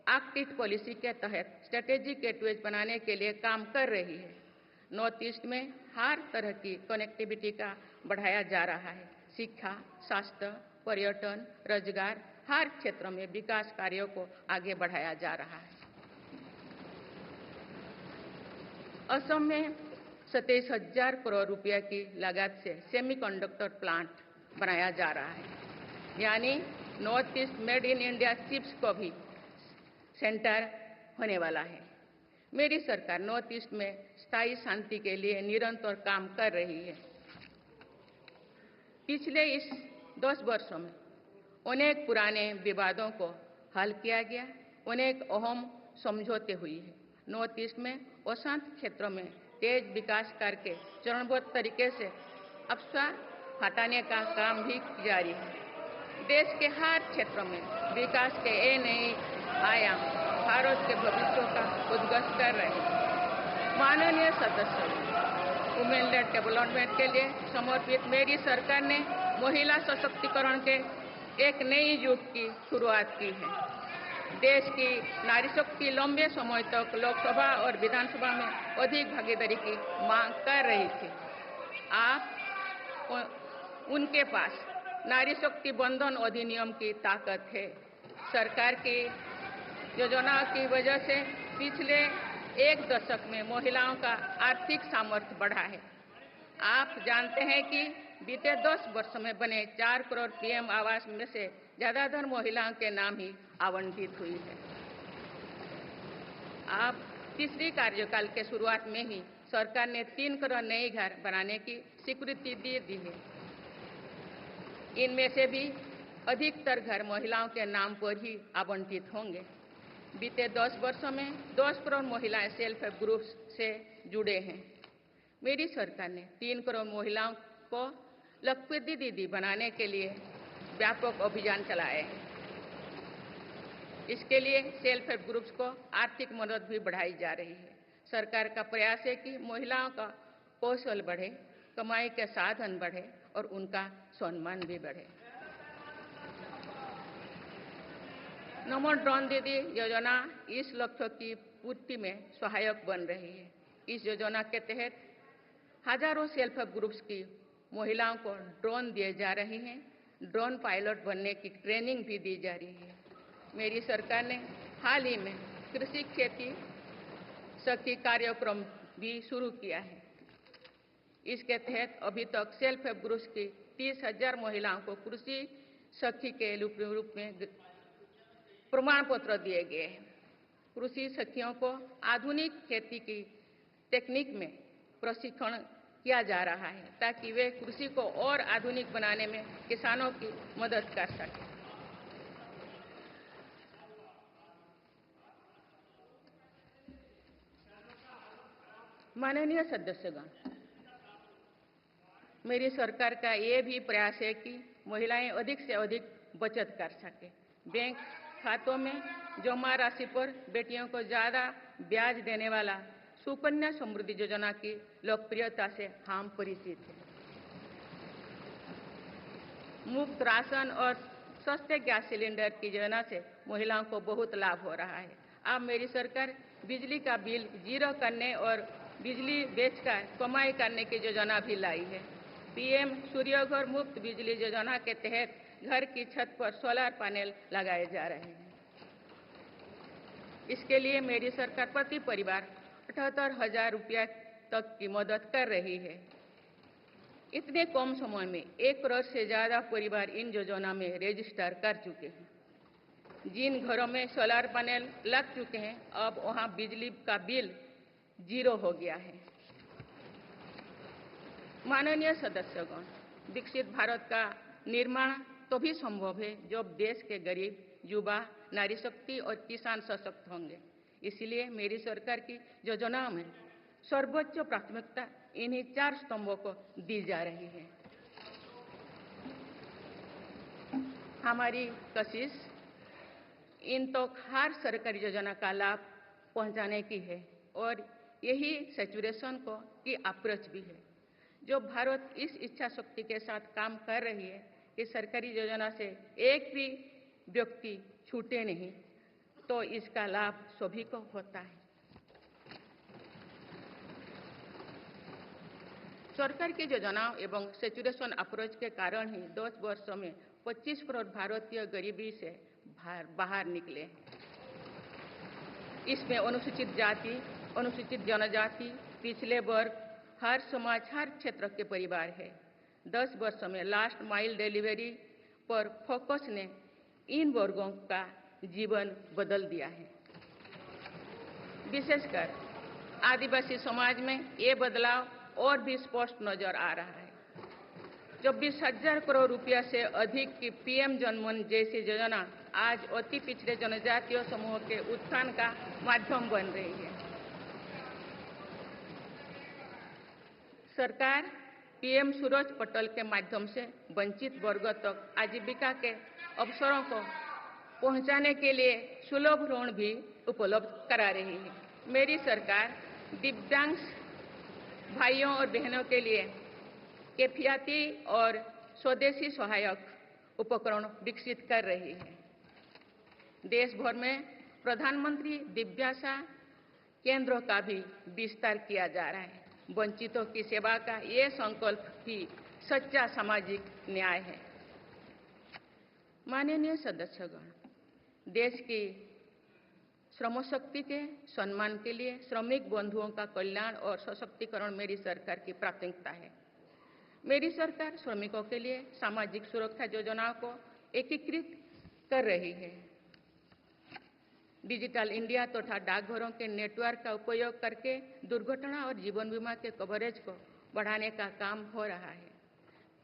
[SPEAKER 4] एक्ट ईस्ट पॉलिसी के तहत स्ट्रेटेजिक गेटवेज बनाने के लिए काम कर रही है। नॉर्थ ईस्ट में हर तरह की कनेक्टिविटी का बढ़ाया जा रहा है। शिक्षा, स्वास्थ्य, पर्यटन, रोजगार, हर क्षेत्र में विकास कार्यों को आगे बढ़ाया जा रहा है। असम में 27,000 करोड़ रुपए की लागत से सेमीकंडक्टर प्लांट बनाया जा रहा है। यानी north east made in India chips को भी सेंटर होने वाला है। मेरी सरकार नॉर्थ ईस्ट में स्थायी शांति के लिए निरंतर काम कर रही है। पिछले इस 10 वर्षों में अनेक पुराने विवादों को हल किया गया, अनेक अहम समझौते हुई है। नॉर्थ ईस्ट में अशांत क्षेत्रों में तेज विकास करके चरणबद्ध तरीके से अवसर हटाने का काम भी जारी है। देश के हर क्षेत्र में विकास के ये नए आयाम भारत के भविष्य का उद्घोष कर रहे हैं। माननीय सदस्य, वुमेन लेड डेवलपमेंट के लिए समर्पित मेरी सरकार ने महिला सशक्तिकरण के एक नई युग की शुरुआत की है। देश की नारी शक्ति लंबे समय तक लोकसभा और विधानसभा में अधिक भागीदारी की मांग कर रही थी। उनके पास नारी शक्ति बंधन अधिनियम की ताकत है। सरकार की योजनाओं की वजह से पिछले एक दशक में महिलाओं का आर्थिक सामर्थ्य बढ़ा है। आप जानते हैं कि बीते 10 वर्षों में बने 4 करोड़ पीएम आवास में से ज्यादातर महिलाओं के नाम ही आवंटित हुई है। आप तीसरी कार्यकाल के शुरुआत में ही सरकार ने 3 करोड़ नए घर बनाने की स्वीकृति दे दी है। इनमें से भी अधिकतर घर महिलाओं के नाम पर ही आवंटित होंगे। बीते 10 वर्षों में 10 करोड़ महिलाएं सेल्फ हेल्प ग्रुप से जुड़े हैं। मेरी सरकार ने 3 करोड़ महिलाओं को लखपति दीदी बनाने के लिए व्यापक अभियान चलाए हैं। इसके लिए सेल्फ हेल्प ग्रुप्स को आर्थिक मदद भी बढ़ाई जा रही है। सरकार का प्रयास है कि महिलाओं का कौशल बढ़े, कमाई के साधन बढ़े और उनका सम्मान भी बढ़े। नमो ड्रोन दीदी योजना इस लक्ष्य की पूर्ति में सहायक बन रही है। इस योजना के तहत हजारों सेल्फ हेल्प ग्रुप्स की महिलाओं को ड्रोन दिए जा रहे हैं। ड्रोन पायलट बनने की ट्रेनिंग भी दी जा रही है। मेरी सरकार ने हाल ही में कृषि खेती सखी कार्यक्रम भी शुरू किया है। इसके तहत अभी तक सेल्फ हेल्प ग्रुप्स की 30,000 महिलाओं को कृषि सखी के रूप में प्रमाण पत्र दिए गए हैं। कृषि सखियों को आधुनिक खेती की तकनीक में प्रशिक्षण किया जा रहा है ताकि वे कृषि को और आधुनिक बनाने में किसानों की मदद कर सकें। माननीय सदस्यगण, मेरी सरकार का ये भी प्रयास है कि महिलाएं अधिक से अधिक बचत कर सकें। बैंक खातों में जमा राशि पर बेटियों को ज्यादा ब्याज देने वाला सुकन्या समृद्धि योजना की लोकप्रियता से हम परिचित हैं। मुफ्त राशन और सस्ते गैस सिलेंडर की योजना से महिलाओं को बहुत लाभ हो रहा है। अब मेरी सरकार बिजली का बिल जीरो करने और बिजली बेचकर कमाई करने की योजना भी लाई है। पीएम सूर्यघर मुफ्त बिजली योजना के तहत घर की छत पर सोलर पैनल लगाए जा रहे हैं। इसके लिए मेरी सरकार प्रति परिवार 78,000 रुपया तक की मदद कर रही है। इतने कम समय में 1 करोड़ से ज्यादा परिवार इन योजना में रजिस्टर कर चुके हैं। जिन घरों में सोलर पैनल लग चुके हैं, अब वहां बिजली का बिल जीरो हो गया है। माननीय सदस्यगण, विकसित भारत का निर्माण तभी संभव है जब देश के गरीब, युवा, नारी शक्ति और किसान सशक्त होंगे। इसलिए मेरी सरकार की योजनाओं में सर्वोच्च प्राथमिकता इन्हीं 4 स्तंभों को दी जा रही है। हमारी कोशिश इन तक हर सरकारी योजना का लाभ पहुंचाने की है और यही सैचुरेशन को की अप्रोच भी है। जो भारत इस इच्छा शक्ति के साथ काम कर रही है कि सरकारी योजना से एक भी व्यक्ति छूटे नहीं, तो इसका लाभ सभी को होता है। सरकार की योजनाओं एवं सैचुरेशन अप्रोच के कारण ही 10 वर्षों में 25 करोड़ भारतीय गरीबी से बाहर निकले। इसमें अनुसूचित जाति, अनुसूचित जनजाति, पिछले वर्ग, हर समाज, हर क्षेत्र के परिवार है। 10 वर्षों में लास्ट माइल डिलीवरी पर फोकस ने इन वर्गों का जीवन बदल दिया है। विशेषकर आदिवासी समाज में ये बदलाव और भी स्पष्ट नजर आ रहा है। 24,000 करोड़ रुपया से अधिक की पीएम जनमन जैसी योजना आज अति पिछड़े जनजातीय समूह के उत्थान का माध्यम बन रही है। सरकार पीएम सूरज पटल के माध्यम से वंचित वर्गों तक आजीविका के अवसरों को पहुंचाने के लिए सुलभ ऋण भी उपलब्ध करा रही है। मेरी सरकार दिव्यांग भाइयों और बहनों के लिए किफायती और स्वदेशी सहायक उपकरण विकसित कर रही है। देश भर में प्रधानमंत्री दिव्यांशा केंद्रों का भी विस्तार किया जा रहा है। वंचितों की सेवा का ये संकल्प ही सच्चा सामाजिक न्याय है। माननीय सदस्यगण, देश की श्रम शक्ति के सम्मान के लिए श्रमिक बंधुओं का कल्याण और सशक्तिकरण मेरी सरकार की प्राथमिकता है। मेरी सरकार श्रमिकों के लिए सामाजिक सुरक्षा योजनाओं को एकीकृत कर रही है। डिजिटल इंडिया तथा डाकघरों के नेटवर्क का उपयोग करके दुर्घटना और जीवन बीमा के कवरेज को बढ़ाने का काम हो रहा है।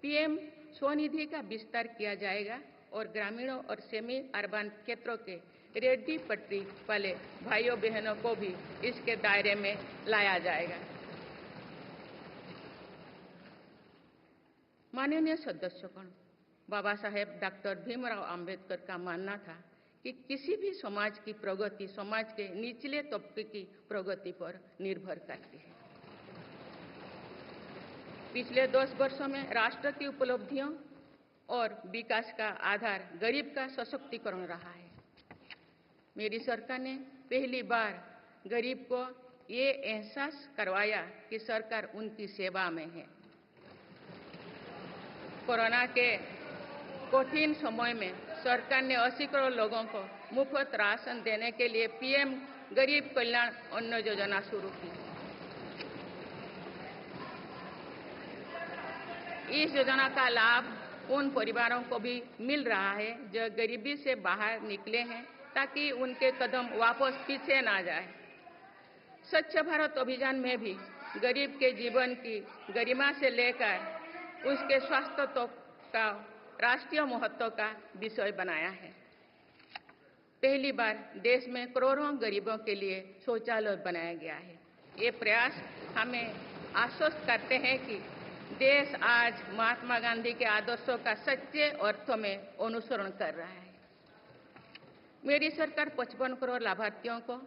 [SPEAKER 4] पीएम स्वनिधि का विस्तार किया जाएगा और ग्रामीणों और सेमी अर्बन क्षेत्रों के रेहड़ी पटरी वाले भाइयों बहनों को भी इसके दायरे में लाया जाएगा। माननीय सदस्यगण, बाबा साहेब डॉक्टर भीमराव अंबेडकर का मानना था कि किसी भी समाज की प्रगति समाज के निचले तबके की प्रगति पर निर्भर करती है। पिछले 10 वर्षों में राष्ट्र की उपलब्धियों और विकास का आधार गरीब का सशक्तिकरण रहा है। मेरी सरकार ने पहली बार गरीब को ये एहसास करवाया कि सरकार उनकी सेवा में है। कोरोना के कठिन समय में सरकार ने 80 करोड़ लोगों को मुफ्त राशन देने के लिए पीएम गरीब कल्याण अन्न योजना शुरू की। इस योजना का लाभ उन परिवारों को भी मिल रहा है जो गरीबी से बाहर निकले हैं, ताकि उनके कदम वापस पीछे ना जाए। स्वच्छ भारत अभियान में भी गरीब के जीवन की गरिमा से लेकर उसके स्वास्थ्य तक का राष्ट्रीय महत्व का विषय बनाया है। पहली बार देश में करोड़ों गरीबों के लिए शौचालय बनाया गया है। ये प्रयास हमें आश्वस्त करते हैं कि देश आज महात्मा गांधी के आदर्शों का सच्चे अर्थों में अनुसरण कर रहा है। मेरी सरकार 55 करोड़ लाभार्थियों को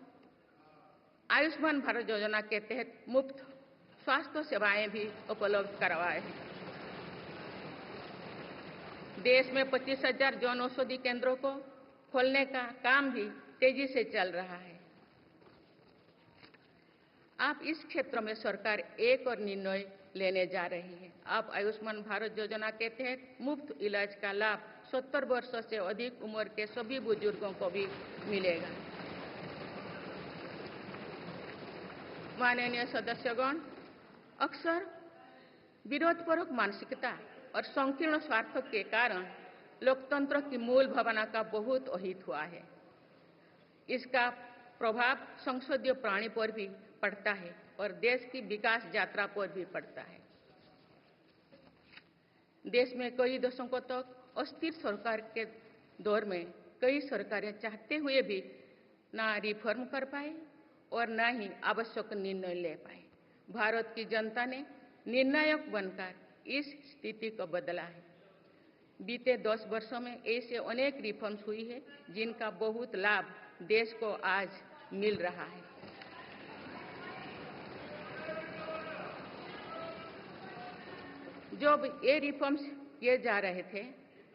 [SPEAKER 4] आयुष्मान भारत योजना के तहत मुफ्त स्वास्थ्य सेवाएं भी उपलब्ध करवाए हैं। देश में 25,000 जन औषधि केंद्रों को खोलने का काम भी तेजी से चल रहा है। आप इस क्षेत्र में सरकार एक और निर्णय लेने जा रही है। अब आयुष्मान भारत योजना के तहत मुफ्त इलाज का लाभ 70 वर्षों से अधिक उम्र के सभी बुजुर्गों को भी मिलेगा। माननीय सदस्यगण, अक्सर विरोधपूर्वक मानसिकता और संकीर्ण स्वार्थ के कारण लोकतंत्र की मूल भावना का बहुत अहित हुआ है। इसका प्रभाव संसदीय प्रणाली पर भी पड़ता है और देश की विकास यात्रा पर भी पड़ता है। देश में कई दशकों तक अस्थिर सरकार के दौर में कई सरकारें चाहते हुए भी ना रिफॉर्म कर पाए और ना ही आवश्यक निर्णय ले पाए। भारत की जनता ने निर्णायक बनकर इस स्थिति को बदला है। बीते 10 वर्षों में ऐसे अनेक रिफॉर्म्स हुई है जिनका बहुत लाभ देश को आज मिल रहा है। जब ये रिफॉर्म्स किए जा रहे थे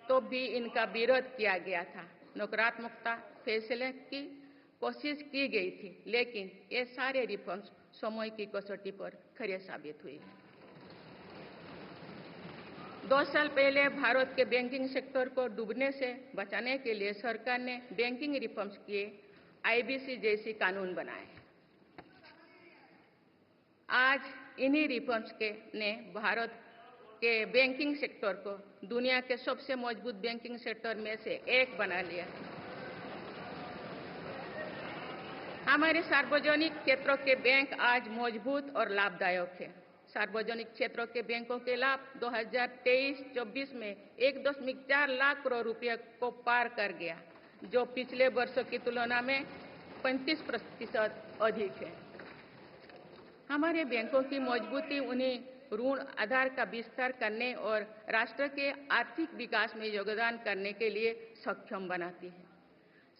[SPEAKER 4] तो भी इनका विरोध किया गया था। नकारात्मकता फैसले की कोशिश की गई थी, लेकिन ये सारे रिफॉर्म्स समय की कसौटी पर खरे साबित हुए हैं। 2 साल पहले भारत के बैंकिंग सेक्टर को डूबने से बचाने के लिए सरकार ने बैंकिंग रिफॉर्म्स किए, आईबीसी जैसी कानून बनाए। आज इन्हीं रिफॉर्म्स ने भारत के बैंकिंग सेक्टर को दुनिया के सबसे मजबूत बैंकिंग सेक्टर में से एक बना लिया। हमारे सार्वजनिक क्षेत्रों के बैंक आज मजबूत और लाभदायक है। सार्वजनिक क्षेत्रों के बैंकों के लाभ 2023-24 में 1.4 लाख करोड़ रुपए को पार कर गया, जो पिछले वर्षों की तुलना में 35% अधिक है। हमारे बैंकों की मजबूती उन्हीं ऋण आधार का विस्तार करने और राष्ट्र के आर्थिक विकास में योगदान करने के लिए सक्षम बनाती है।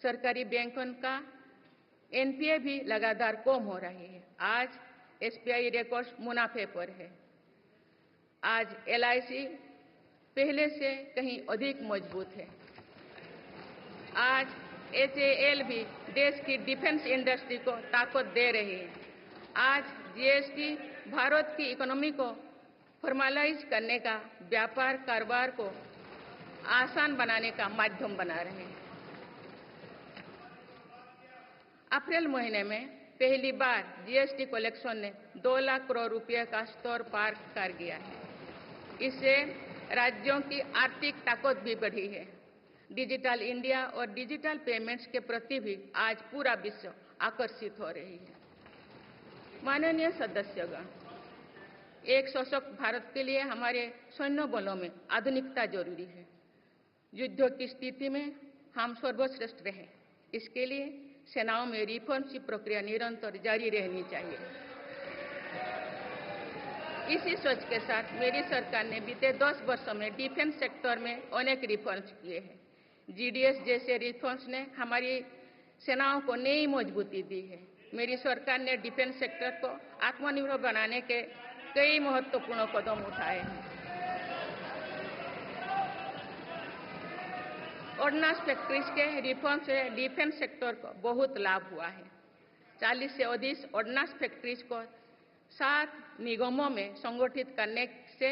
[SPEAKER 4] सरकारी बैंकों का एनपीए भी लगातार कम हो रही है। आज एसबीआई रिकॉर्ड मुनाफे पर है। आज एलआईसी पहले से कहीं अधिक मजबूत है। आज एचएएल भी देश की डिफेंस इंडस्ट्री को ताकत दे रही है। आज जीएसटी भारत की इकोनॉमी को फॉर्मलाइज करने का, व्यापार कारोबार को आसान बनाने का माध्यम बना रहे हैं। अप्रैल महीने में पहली बार जीएसटी कलेक्शन ने 2 लाख करोड़ रुपए का स्तर पार कर गया है। इससे राज्यों की आर्थिक ताकत भी बढ़ी है। डिजिटल इंडिया और डिजिटल पेमेंट्स के प्रति भी आज पूरा विश्व आकर्षित हो रही है। माननीय सदस्यगण, एक सशक्त भारत के लिए हमारे सैन्य बलों में आधुनिकता जरूरी है। युद्ध की स्थिति में हम सर्वश्रेष्ठ रहे, इसके लिए सेनाओं में रिफॉर्म्स की प्रक्रिया निरंतर जारी रहनी चाहिए। इसी सोच के साथ मेरी सरकार ने बीते 10 वर्षों में डिफेंस सेक्टर में अनेक रिफॉर्म्स किए हैं। जीडीएस जैसे रिफॉर्म्स ने हमारी सेनाओं को नई मजबूती दी है। मेरी सरकार ने डिफेंस सेक्टर को आत्मनिर्भर बनाने के कई महत्वपूर्ण कदम उठाए हैं। ऑर्डिनेंस फैक्ट्रीज के रिफॉर्म से डिफेंस सेक्टर को बहुत लाभ हुआ है। 40 से अधिक ऑर्डिनेंस फैक्ट्रीज को 7 निगमों में संगठित करने से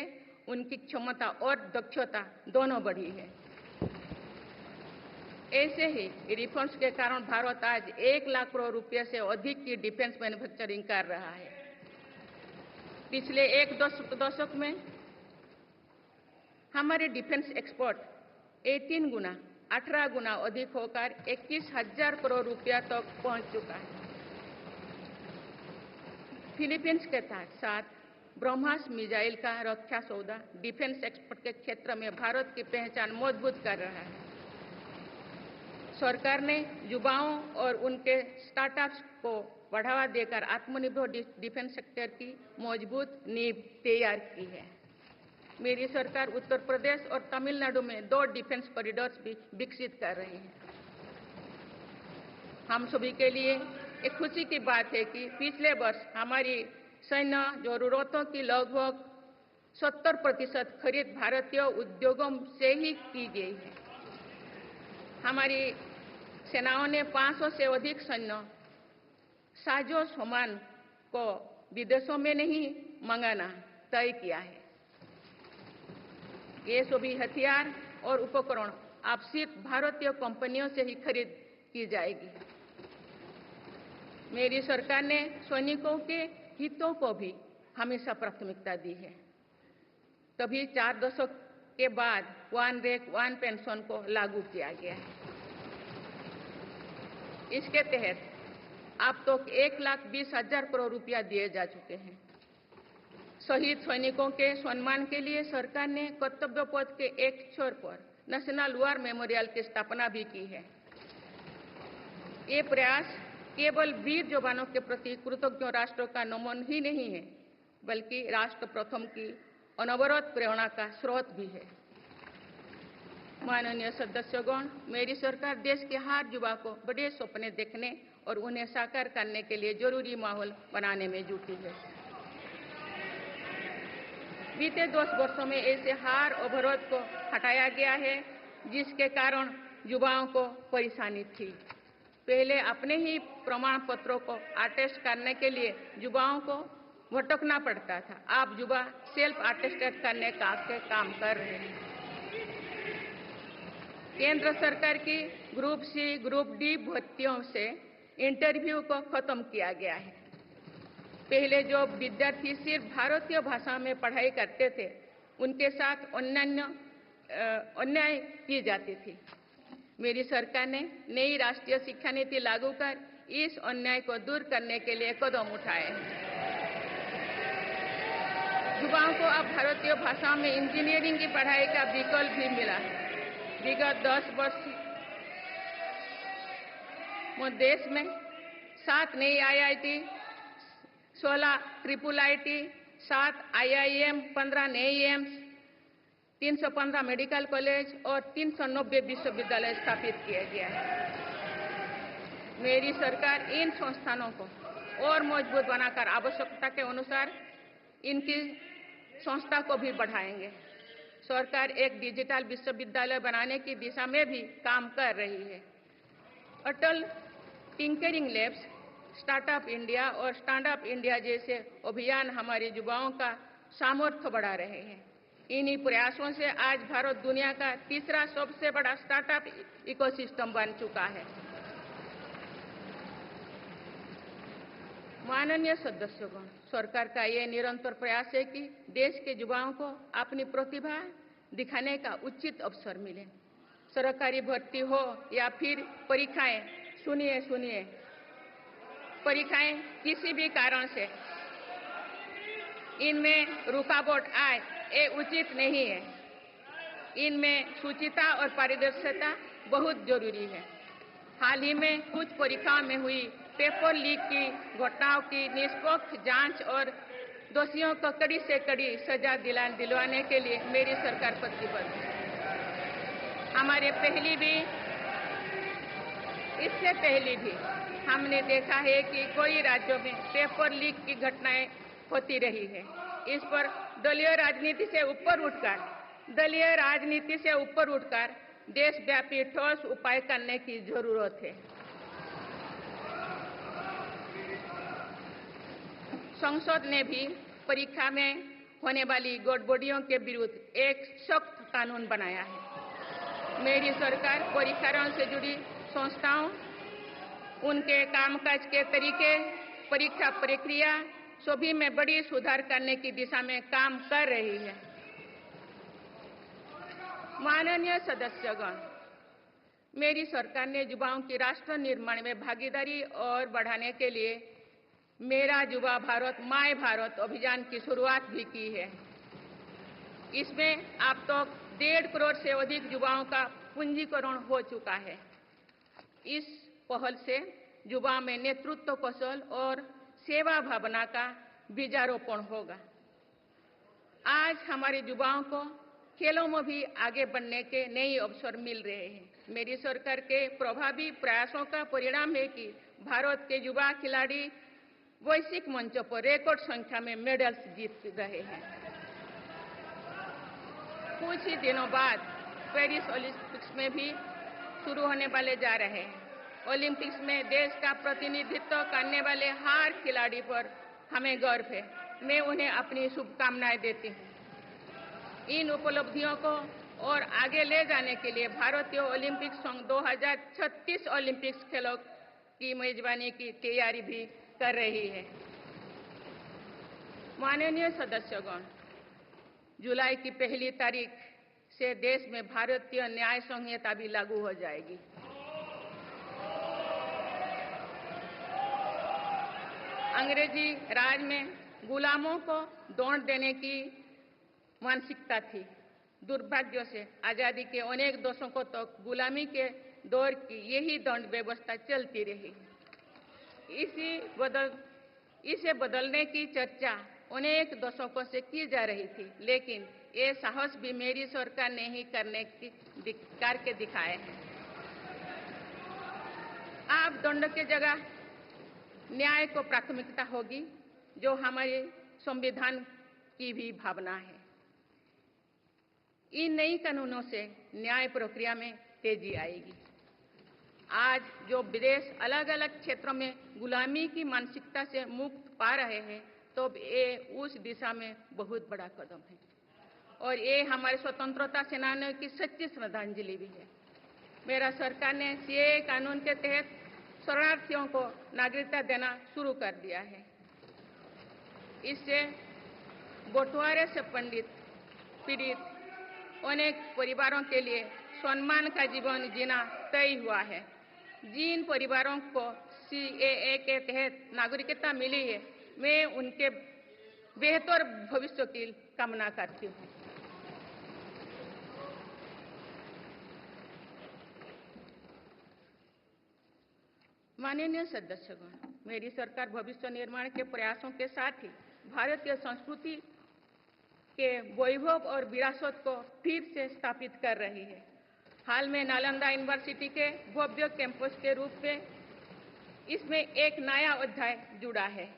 [SPEAKER 4] उनकी क्षमता और दक्षता दोनों बढ़ी है। ऐसे ही रिफॉर्म्स के कारण भारत आज 1 लाख करोड़ रुपए से अधिक की डिफेंस मैन्युफैक्चरिंग कर रहा है। पिछले एक दशक में हमारे डिफेंस एक्सपोर्ट 18 गुना अधिक होकर 21,000 करोड़ रुपया तक पहुंच चुका है। फिलीपींस के साथ ब्रह्मास मिसाइल का रक्षा सौदा डिफेंस एक्सपोर्ट के क्षेत्र में भारत की पहचान मजबूत कर रहा है। सरकार ने युवाओं और उनके स्टार्टअप्स को बढ़ावा देकर आत्मनिर्भर डिफेंस सेक्टर की मजबूत नींव तैयार की है। मेरी सरकार उत्तर प्रदेश और तमिलनाडु में 2 डिफेंस कॉरिडोर्स भी विकसित कर रही है। हम सभी के लिए एक खुशी की बात है कि पिछले वर्ष हमारी सैन्य जरूरतों की लगभग 70% खरीद भारतीय उद्योगों से ही की गई है। हमारी सेनाओं ने 500 से अधिक सैन्य साजो सामान को विदेशों में नहीं मंगाना तय किया है। ये सभी हथियार और उपकरण अब सिर्फ भारतीय कंपनियों से ही खरीद की जाएगी। मेरी सरकार ने सैनिकों के हितों को भी हमेशा प्राथमिकता दी है। तभी 4 दशक के बाद 1 रैंक 1 पेंशन को लागू किया गया है। इसके तहत अब तक 1,20,000 करोड़ रुपया दिए जा चुके हैं। शहीद सैनिकों के सम्मान के लिए सरकार ने कर्तव्य पथ के एक छोर पर नेशनल वॉर मेमोरियल की स्थापना भी की है। ये प्रयास केवल वीर जवानों के प्रति कृतज्ञ राष्ट्र का नमन ही नहीं है, बल्कि राष्ट्र प्रथम की अनवरत प्रेरणा का स्रोत भी है। माननीय सदस्यगण, मेरी सरकार देश के हर युवा को बड़े सपने देखने और उन्हें साकार करने के लिए जरूरी माहौल बनाने में जुटी है। बीते 10 वर्षों में ऐसे हर अवरोध को हटाया गया है जिसके कारण युवाओं को परेशानी थी। पहले अपने ही प्रमाण पत्रों को अटेस्ट करने के लिए युवाओं को भटकना पड़ता था। अब युवा सेल्फ अटेस्टेड करने का काम कर रहे हैं। केंद्र सरकार की ग्रुप सी, ग्रुप डी भर्तियों से इंटरव्यू को खत्म किया गया है। पहले जो विद्यार्थी सिर्फ भारतीय भाषा में पढ़ाई करते थे, उनके साथ अन्याय की जाती थी। मेरी सरकार ने नई राष्ट्रीय शिक्षा नीति लागू कर इस अन्याय को दूर करने के लिए कदम उठाए हैं। युवाओं को अब भारतीय भाषा में इंजीनियरिंग की पढ़ाई का विकल्प भी मिला है। विगत 10 वर्ष में देश में 7 नई IIT, 16 ट्रिपल IIT, 7 IIM, 15 नए एम्स, 315 मेडिकल कॉलेज और 390 विश्वविद्यालय स्थापित किया गया है। मेरी सरकार इन संस्थानों को और मजबूत बनाकर आवश्यकता के अनुसार इनकी संस्था को भी बढ़ाएंगे। सरकार एक डिजिटल विश्वविद्यालय बनाने की दिशा में भी काम कर रही है। अटल टिंकरिंग लैब्स, स्टार्टअप इंडिया और स्टैंड अप इंडिया जैसे अभियान हमारे युवाओं का सामर्थ्य बढ़ा रहे हैं। इन्हीं प्रयासों से आज भारत दुनिया का तीसरा सबसे बड़ा स्टार्टअप इकोसिस्टम बन चुका है। माननीय सदस्यगण, सरकार का ये निरंतर प्रयास है कि देश के युवाओं को अपनी प्रतिभा दिखाने का उचित अवसर मिले। सरकारी भर्ती हो या फिर परीक्षाएं, सुनिए, परीक्षाएं किसी भी कारण से इनमें रुकावट आए, ये उचित नहीं है। इनमें शुचिता और पारदर्शिता बहुत जरूरी है। हाल ही में कुछ परीक्षाओं में हुई पेपर लीक की घटनाओं की निष्पक्ष जांच और दोषियों को कड़ी से कड़ी सजा दिलवाने के लिए मेरी सरकार प्रतिबद्ध है। इससे पहले भी हमने देखा है कि कई राज्यों में पेपर लीक की घटनाएं होती रही है। इस पर दलीय राजनीति से ऊपर उठकर देशव्यापी ठोस उपाय करने की जरूरत है। संसद ने भी परीक्षा में होने वाली गड़बड़ियों के विरुद्ध एक सख्त कानून बनाया है। मेरी सरकार परीक्षाओं से जुड़ी संस्थाओं, उनके कामकाज के तरीके, परीक्षा प्रक्रिया सभी में बड़ी सुधार करने की दिशा में काम कर रही है। माननीय सदस्यगण, मेरी सरकार ने युवाओं की राष्ट्र निर्माण में भागीदारी और बढ़ाने के लिए मेरा युवा भारत माय भारत अभियान की शुरुआत भी की है। इसमें अब तक 1.5 करोड़ से अधिक युवाओं का पंजीकरण हो चुका है। इस पहल से युवाओं में नेतृत्व कौशल और सेवा भावना का बीजारोपण होगा। आज हमारे युवाओं को खेलों में भी आगे बढ़ने के नए अवसर मिल रहे हैं। मेरी सरकार के प्रभावी प्रयासों का परिणाम है कि भारत के युवा खिलाड़ी वैश्विक मंचों पर रिकॉर्ड संख्या में मेडल्स जीत रहे हैं। कुछ ही दिनों बाद पेरिस ओलंपिक्स में भी शुरू होने वाले जा रहे हैं। ओलंपिक्स में देश का प्रतिनिधित्व करने वाले हर खिलाड़ी पर हमें गर्व है। मैं उन्हें अपनी शुभकामनाएं देती हूं। इन उपलब्धियों को और आगे ले जाने के लिए भारतीय ओलंपिक संघ 2036 ओलंपिक्स खेलों की मेजबानी की तैयारी भी कर रही है। माननीय सदस्यगण, जुलाई की 1 तारीख से देश में भारतीय न्याय संहिता भी लागू हो जाएगी। अंग्रेजी राज में गुलामों को दौड़ देने की मानसिकता थी। दुर्भाग्य से आजादी के अनेक दशकों तक गुलामी के दौर की यही दंड व्यवस्था चलती रही। इसे बदलने की चर्चा अनेक दशकों से की जा रही थी, लेकिन ये साहस भी मेरी सरकार ने ही करके दिखाए हैं। अब दंड के जगह न्याय को प्राथमिकता होगी, जो हमारे संविधान की भी भावना है। इन नई कानूनों से न्याय प्रक्रिया में तेजी आएगी। आज जो विदेश अलग अलग क्षेत्रों में गुलामी की मानसिकता से मुक्त पा रहे हैं, तो ये उस दिशा में बहुत बड़ा कदम है और ये हमारे स्वतंत्रता सेनानियों की सच्ची श्रद्धांजलि भी है। मेरा सरकार ने सीएए कानून के तहत शरणार्थियों को नागरिकता देना शुरू कर दिया है। इससे बंटवारे से पीड़ित अनेक परिवारों के लिए सम्मान का जीवन जीना तय हुआ है। जिन परिवारों को सीएए के तहत नागरिकता मिली है, मैं उनके बेहतर भविष्य की कामना करती हूँ। माननीय सदस्यगण, मेरी सरकार भविष्य निर्माण के प्रयासों के साथ ही भारतीय संस्कृति के वैभव और विरासत को फिर से स्थापित कर रही है। हाल में नालंदा यूनिवर्सिटी के भव्य कैंपस के रूप में इसमें एक नया अध्याय जुड़ा है।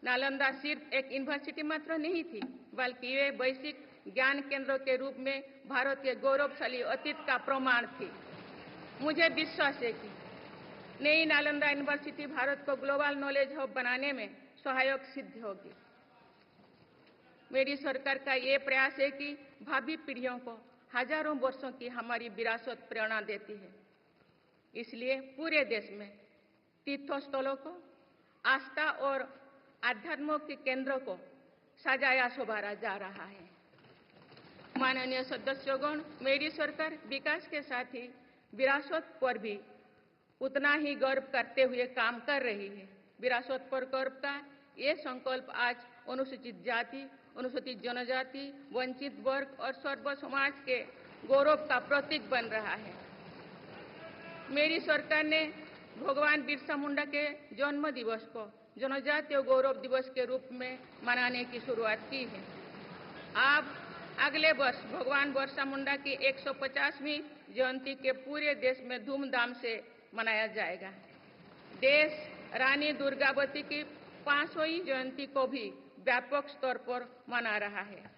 [SPEAKER 4] नालंदा सिर्फ एक यूनिवर्सिटी मात्र नहीं थी, बल्कि वे वैश्विक ज्ञान केंद्र के रूप में भारत के गौरवशाली अतीत का प्रमाण थी। मुझे विश्वास है कि नई नालंदा यूनिवर्सिटी भारत को ग्लोबल नॉलेज हब बनाने में सहायक सिद्ध होगी। मेरी सरकार का ये प्रयास है कि भावी पीढ़ियों को हजारों वर्षों की हमारी विरासत प्रेरणा देती है। इसलिए पूरे देश में तीर्थस्थलों को, आस्था और आध्यात्म के केंद्रों को सजाया संवारा जा रहा है। माननीय सदस्यगण, मेरी सरकार विकास के साथ ही विरासत पर भी उतना ही गर्व करते हुए काम कर रही है। विरासत पर गर्व का ये संकल्प आज अनुसूचित जाति, अनुसूचित जनजाति, वंचित वर्ग और सर्व समाज के गौरव का प्रतीक बन रहा है। मेरी सरकार ने भगवान बिरसा मुंडा के जन्म दिवस को जनजातीय गौरव दिवस के रूप में मनाने की शुरुआत की है। अब अगले वर्ष भगवान बिरसा मुंडा की 150वीं जयंती के पूरे देश में धूमधाम से मनाया जाएगा। देश रानी दुर्गावती की 500वीं जयंती को भी व्यापक स्तर पर मना रहा है।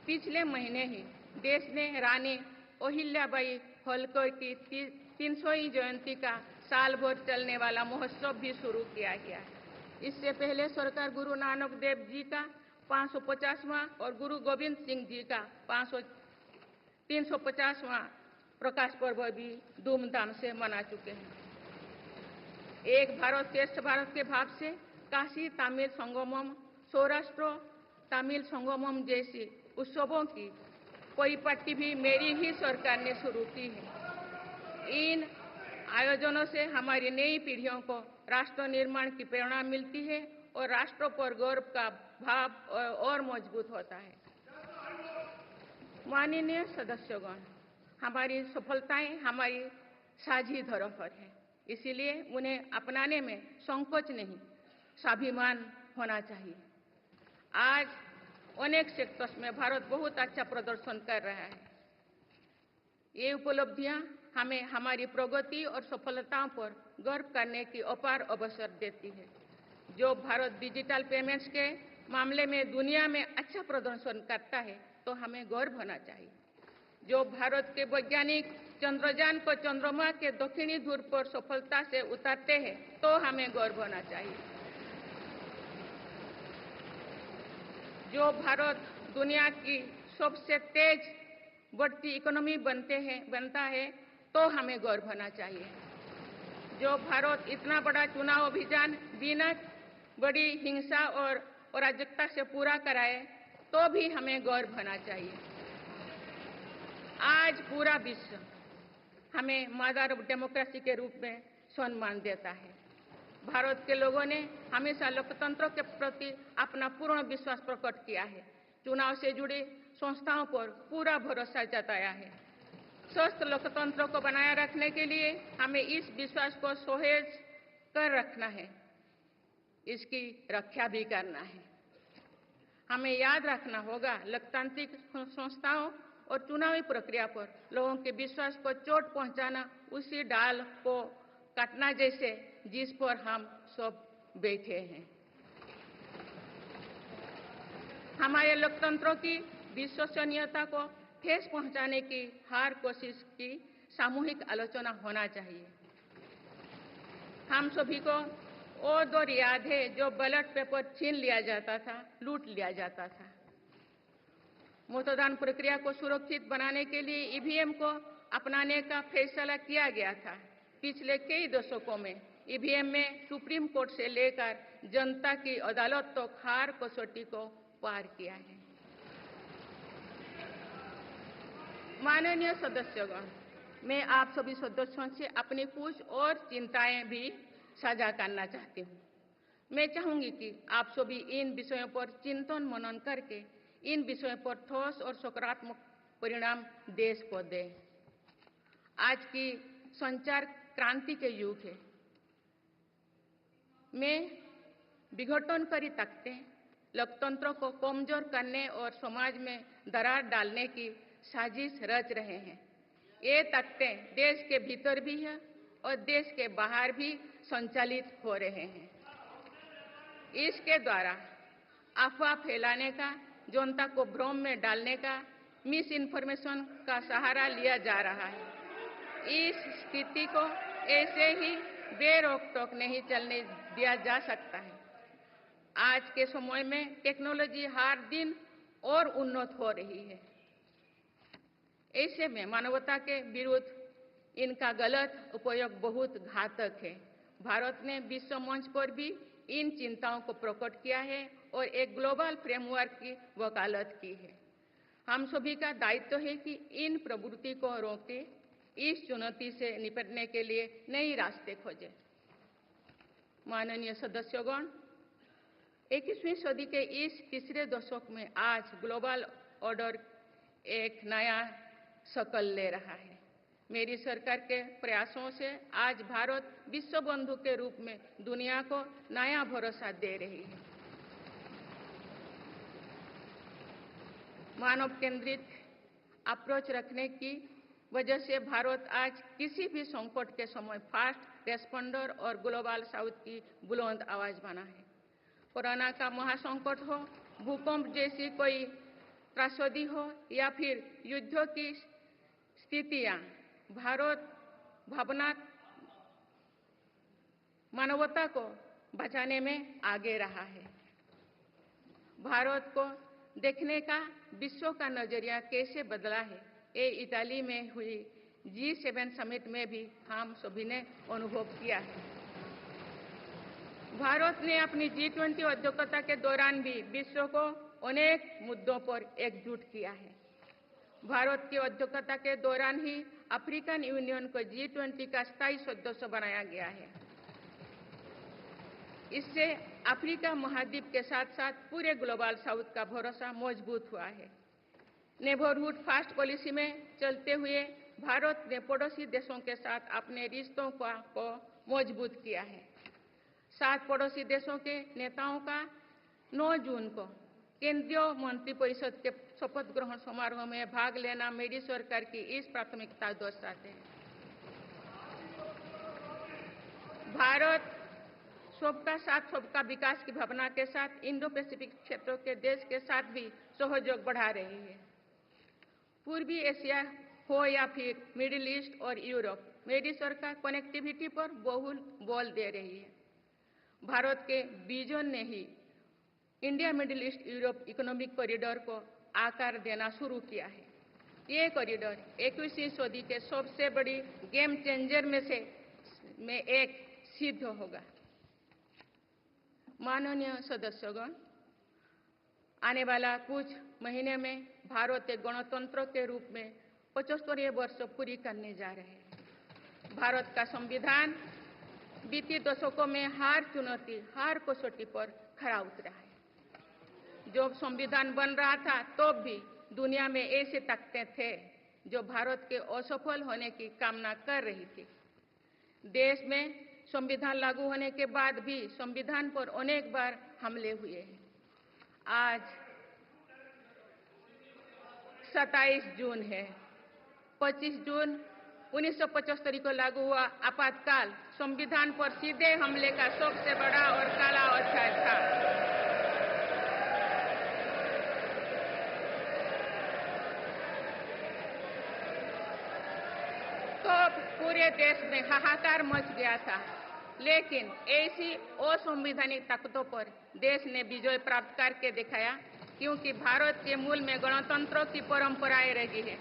[SPEAKER 4] पिछले महीने ही देश ने रानी अहिल्याबाई होलकर की 300वीं जयंती का साल भर चलने वाला महोत्सव भी शुरू किया गया है। इससे पहले सरकार गुरु नानक देव जी का 550वां और गुरु गोविंद सिंह जी का 350वां प्रकाश पर्व भी धूमधाम से मना चुके हैं। एक भारत श्रेष्ठ भारत के भाव से काशी तमिल संगमम, सौराष्ट्र तमिल संगमम जैसी उत्सवों की परिपाटी भी मेरी ही सरकार ने शुरू की है। इन आयोजनों से हमारी नई पीढ़ियों को राष्ट्र निर्माण की प्रेरणा मिलती है और राष्ट्र पर गौरव का भाव और मजबूत होता है। माननीय सदस्यगण, हमारी सफलताएं हमारी साझी धरोहर है, इसीलिए उन्हें अपनाने में संकोच नहीं, स्वाभिमान होना चाहिए। आज अनेक सेक्टर्स में भारत बहुत अच्छा प्रदर्शन कर रहा है। ये उपलब्धियां हमें हमारी प्रगति और सफलताओं पर गर्व करने की अपार अवसर देती है। जो भारत डिजिटल पेमेंट्स के मामले में दुनिया में अच्छा प्रदर्शन करता है, तो हमें गर्व होना चाहिए। जो भारत के वैज्ञानिक चंद्रयान को चंद्रमा के दक्षिणी ध्रुव पर सफलता से उतारते हैं, तो हमें गर्व होना चाहिए। जो भारत दुनिया की सबसे तेज बढ़ती इकोनॉमी बनता है, तो हमें गर्व होना चाहिए। जो भारत इतना बड़ा चुनाव अभियान बिना बड़ी हिंसा और अराजकता से पूरा कराए, तो भी हमें गर्व होना चाहिए। आज पूरा विश्व हमें मदर ऑफ डेमोक्रेसी के रूप में सम्मान देता है। भारत के लोगों ने हमेशा लोकतंत्र के प्रति अपना पूर्ण विश्वास प्रकट किया है। चुनाव से जुड़ी संस्थाओं पर पूरा भरोसा जताया है। स्वस्थ लोकतंत्र को बनाए रखने के लिए हमें इस विश्वास को सुसहेज कर रखना है, इसकी रक्षा भी करना है। हमें याद रखना होगा, लोकतांत्रिक संस्थाओं और चुनावी प्रक्रिया पर लोगों के विश्वास को चोट पहुंचाना उसी डाल को काटना जैसे जिस पर हम सब बैठे हैं। हमारे लोकतंत्रों की विश्वसनीयता को ठेस पहुंचाने की हर कोशिश की सामूहिक आलोचना होना चाहिए। हम सभी को वो दौर याद है जो बैलेट पेपर छीन लिया जाता था, लूट लिया जाता था। मतदान प्रक्रिया को सुरक्षित बनाने के लिए ईवीएम को अपनाने का फैसला किया गया था। पिछले कई दशकों में ईवीएम में सुप्रीम कोर्ट से लेकर जनता की अदालत तक हर कसौटी को पार किया है। माननीय सदस्यगण, मैं आप सभी सदस्यों से अपनी कुछ और चिंताएं भी साझा करना चाहती हूँ। मैं चाहूंगी कि आप सभी इन विषयों पर चिंतन मनन करके इन विषयों पर ठोस और सकारात्मक परिणाम देश को दें। आज की संचार क्रांति के युग है। मैं विघटनकारी ताकतें लोकतंत्र को कमजोर करने और समाज में दरार डालने की साजिश रच रहे हैं। ये ताकतें देश के भीतर भी है और देश के बाहर भी संचालित हो रहे हैं। इसके द्वारा अफवाह फैलाने का, जनता को भ्रम में डालने का, मिस इन्फॉर्मेशन का सहारा लिया जा रहा है। इस स्थिति को ऐसे ही बेरोक-टोक नहीं चलने दिया जा सकता है। आज के समय में टेक्नोलॉजी हर दिन और उन्नत हो रही है। ऐसे में मानवता के विरुद्ध इनका गलत उपयोग बहुत घातक है। भारत ने विश्व मंच पर भी इन चिंताओं को प्रकट किया है और एक ग्लोबल फ्रेमवर्क की वकालत की है। हम सभी का दायित्व है कि इन प्रवृत्ति को रोकें, इस चुनौती से निपटने के लिए नए रास्ते खोजें। माननीय सदस्यगण, 21वीं सदी के इस तीसरे दशक में आज ग्लोबल ऑर्डर एक नया शक्ल ले रहा है। मेरी सरकार के प्रयासों से आज भारत विश्व बंधु के रूप में दुनिया को नया भरोसा दे रही है। मानव केंद्रित अप्रोच रखने की वजह से भारत आज किसी भी संकट के समय फास्ट रेस्पॉन्डर और ग्लोबल साउथ की बुलंद आवाज बना है। कोरोना का महासंकट हो, भूकंप जैसी कोई त्रासदी हो या फिर युद्धों की स्थितियां, भारत मानवता को बचाने में आगे रहा है। भारत को देखने का विश्व का नजरिया कैसे बदला है, ये इटली में हुई G7 समिट में भी हम सभी ने अनुभव किया है। भारत ने अपनी G20 अध्यक्षता के दौरान भी विश्व को अनेक मुद्दों पर एकजुट किया है। भारत की अध्यक्षता के दौरान ही अफ्रीकन यूनियन को G20 का स्थायी सदस्य बनाया गया है। इससे अफ्रीका महाद्वीप के साथ साथ पूरे ग्लोबल साउथ का भरोसा मजबूत हुआ है। नेबरहुड फास्ट पॉलिसी में चलते हुए भारत ने पड़ोसी देशों के साथ अपने रिश्तों को मजबूत किया है। 7 पड़ोसी देशों के नेताओं का 9 जून को केंद्रीय मंत्रिपरिषद के शपथ ग्रहण समारोह में भाग लेना मेरी सरकार की इस प्राथमिकता दर्शाते हैं। भारत सबका साथ सबका विकास की भावना के साथ इंडो पैसिफिक क्षेत्रों के देश के साथ भी सहयोग बढ़ा रही है। पूर्वी एशिया हो या फिर मिडिल ईस्ट और यूरोप, मेरी सरकार कनेक्टिविटी पर बहुल बल दे रही है। भारत के विजन ने ही India Middle East Europe Economic Corridor को आकार देना शुरू किया है। ये कॉरिडोर 21वीं सदी के सबसे बड़ी गेम चेंजर में एक सिद्ध होगा। माननीय सदस्यगण, आने वाला कुछ महीने में भारत एक गणतंत्र के रूप में 75वें वर्ष पूरी करने जा रहे हैं। भारत का संविधान बीते दशकों में हर चुनौती, हर कसौटी पर खरा उतरा है। जब संविधान बन रहा था तब भी दुनिया में ऐसे ताकतें थे जो भारत के असफल होने की कामना कर रही थी। देश में संविधान लागू होने के बाद भी संविधान पर अनेक बार हमले हुए हैं। आज 27 जून है। 25 जून 1975 को लागू हुआ आपातकाल संविधान पर सीधे हमले का सबसे बड़ा और काला अध्याय था। तो पूरे देश में हाहाकार मच गया था, लेकिन ऐसी असंवैधानिक ताकतों पर देश ने विजय प्राप्त करके दिखाया, क्योंकि भारत के मूल में गणतंत्र की परंपराएं रही है।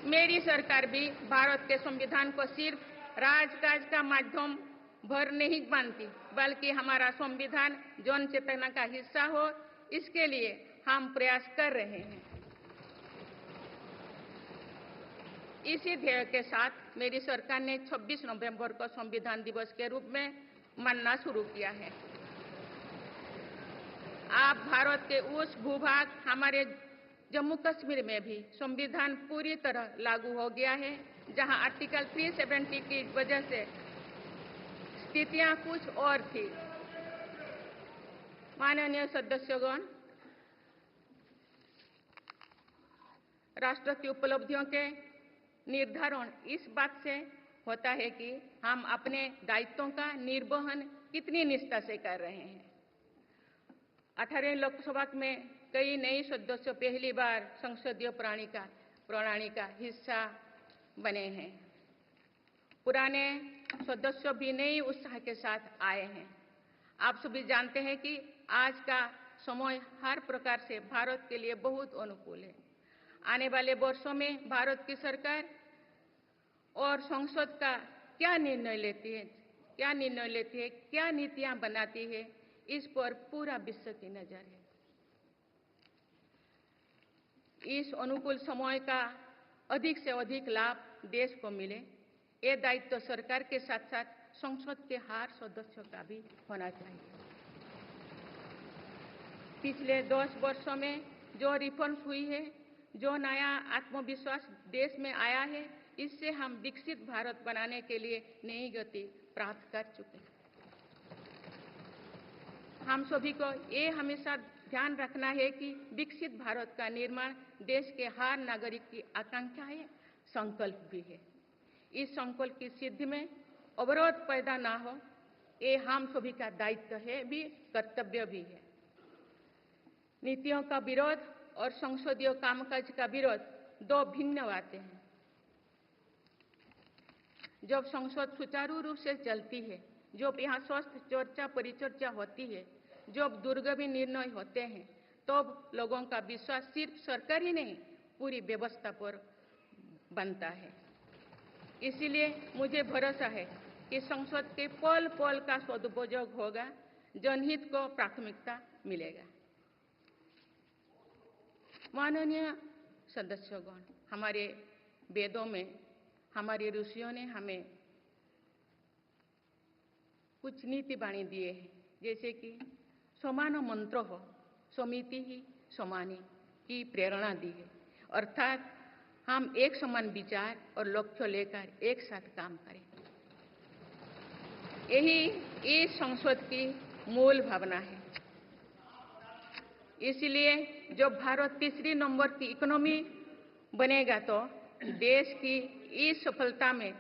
[SPEAKER 4] मेरी सरकार भी भारत के संविधान को सिर्फ राजकाज का माध्यम भर नहीं मानती, बल्कि हमारा संविधान जन चेतना का हिस्सा हो, इसके लिए हम प्रयास कर रहे हैं। इसी ध्येय के साथ मेरी सरकार ने 26 नवंबर को संविधान दिवस के रूप में मानना शुरू किया है। अब भारत के उस भूभाग हमारे जम्मू कश्मीर में भी संविधान पूरी तरह लागू हो गया है, जहां आर्टिकल 370 की वजह से स्थितियां कुछ और थी। माननीय सदस्यगण, राष्ट्र की उपलब्धियों के निर्धारण इस बात से होता है कि हम अपने दायित्वों का निर्वहन कितनी निष्ठा से कर रहे हैं। 18 लोकसभा में कई नए सदस्य पहली बार संसदीय प्रणाली का हिस्सा बने हैं। पुराने सदस्य भी नए उत्साह के साथ आए हैं। आप सभी जानते हैं कि आज का समय हर प्रकार से भारत के लिए बहुत अनुकूल है। आने वाले वर्षों में भारत की सरकार और संसद का क्या निर्णय लेती है, क्या नीतियां बनाती है, इस पर पूरा विश्व की नजर है। इस अनुकूल समय का अधिक से अधिक लाभ देश को मिले, ये दायित्व सरकार के साथ साथ संसद के हर सदस्य का भी होना चाहिए। पिछले 10 वर्षों में जो रिफॉर्म्स हुई है, जो नया आत्मविश्वास देश में आया है, इससे हम विकसित भारत बनाने के लिए नई गति प्राप्त कर चुके हैं। हम सभी को ये हमेशा ध्यान रखना है कि विकसित भारत का निर्माण देश के हर नागरिक की आकांक्षा है, संकल्प भी है। इस संकल्प की सिद्धि में अवरोध पैदा ना हो, ये हम सभी का दायित्व है भी, कर्तव्य भी है। नीतियों का विरोध और संसदीय कामकाज का विरोध दो भिन्न बातें हैं। जब संसद सुचारू रूप से चलती है, जब यहाँ स्वस्थ चर्चा परिचर्चा होती है, जब दूरगामी निर्णय होते हैं, तब लोगों का विश्वास सिर्फ सरकार ही नहीं, पूरी व्यवस्था पर बनता है। इसीलिए मुझे भरोसा है कि संसद के पल पल का सदुपयोग होगा, जनहित को प्राथमिकता मिलेगा। माननीय सदस्यगण, हमारे वेदों में हमारे ऋषियों ने हमें कुछ नीति वाणी दिए हैं, जैसे कि समान मंत्र हो समिति ही समानी की प्रेरणा दी है। अर्थात हम एक समान विचार और लक्ष्य लेकर एक साथ काम करें। यही इस संसद की मूल भावना है। इसलिए जब भारत तीसरी नंबर की इकोनॉमी बनेगा, तो देश की इस सफलता में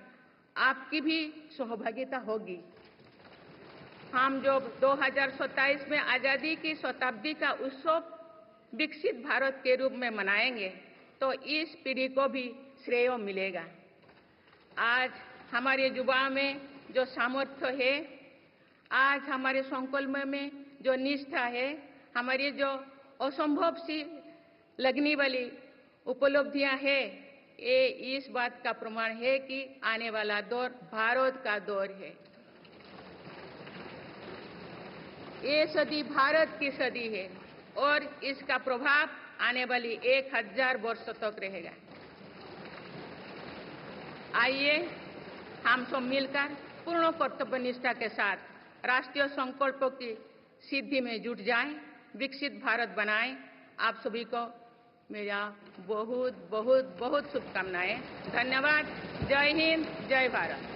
[SPEAKER 4] आपकी भी सहभागिता होगी। हम जब 2027 में आजादी की शताब्दी का उत्सव विकसित भारत के रूप में मनाएंगे, तो इस पीढ़ी को भी श्रेय मिलेगा। आज हमारे युवाओं में जो सामर्थ्य है, आज हमारे संकल्प में जो निष्ठा है, हमारी जो असंभव सी लगने वाली उपलब्धियां हैं, ये इस बात का प्रमाण है कि आने वाला दौर भारत का दौर है। ये सदी भारत की सदी है और इसका प्रभाव आने वाली 1000 वर्षों तक रहेगा। आइए हम सब मिलकर पूर्ण कर्तव्य निष्ठा के साथ राष्ट्रीय संकल्पों की सिद्धि में जुट जाएं, विकसित भारत बनाएं। आप सभी को मेरा बहुत बहुत बहुत शुभकामनाएं। धन्यवाद। जय हिंद, जय Bharat.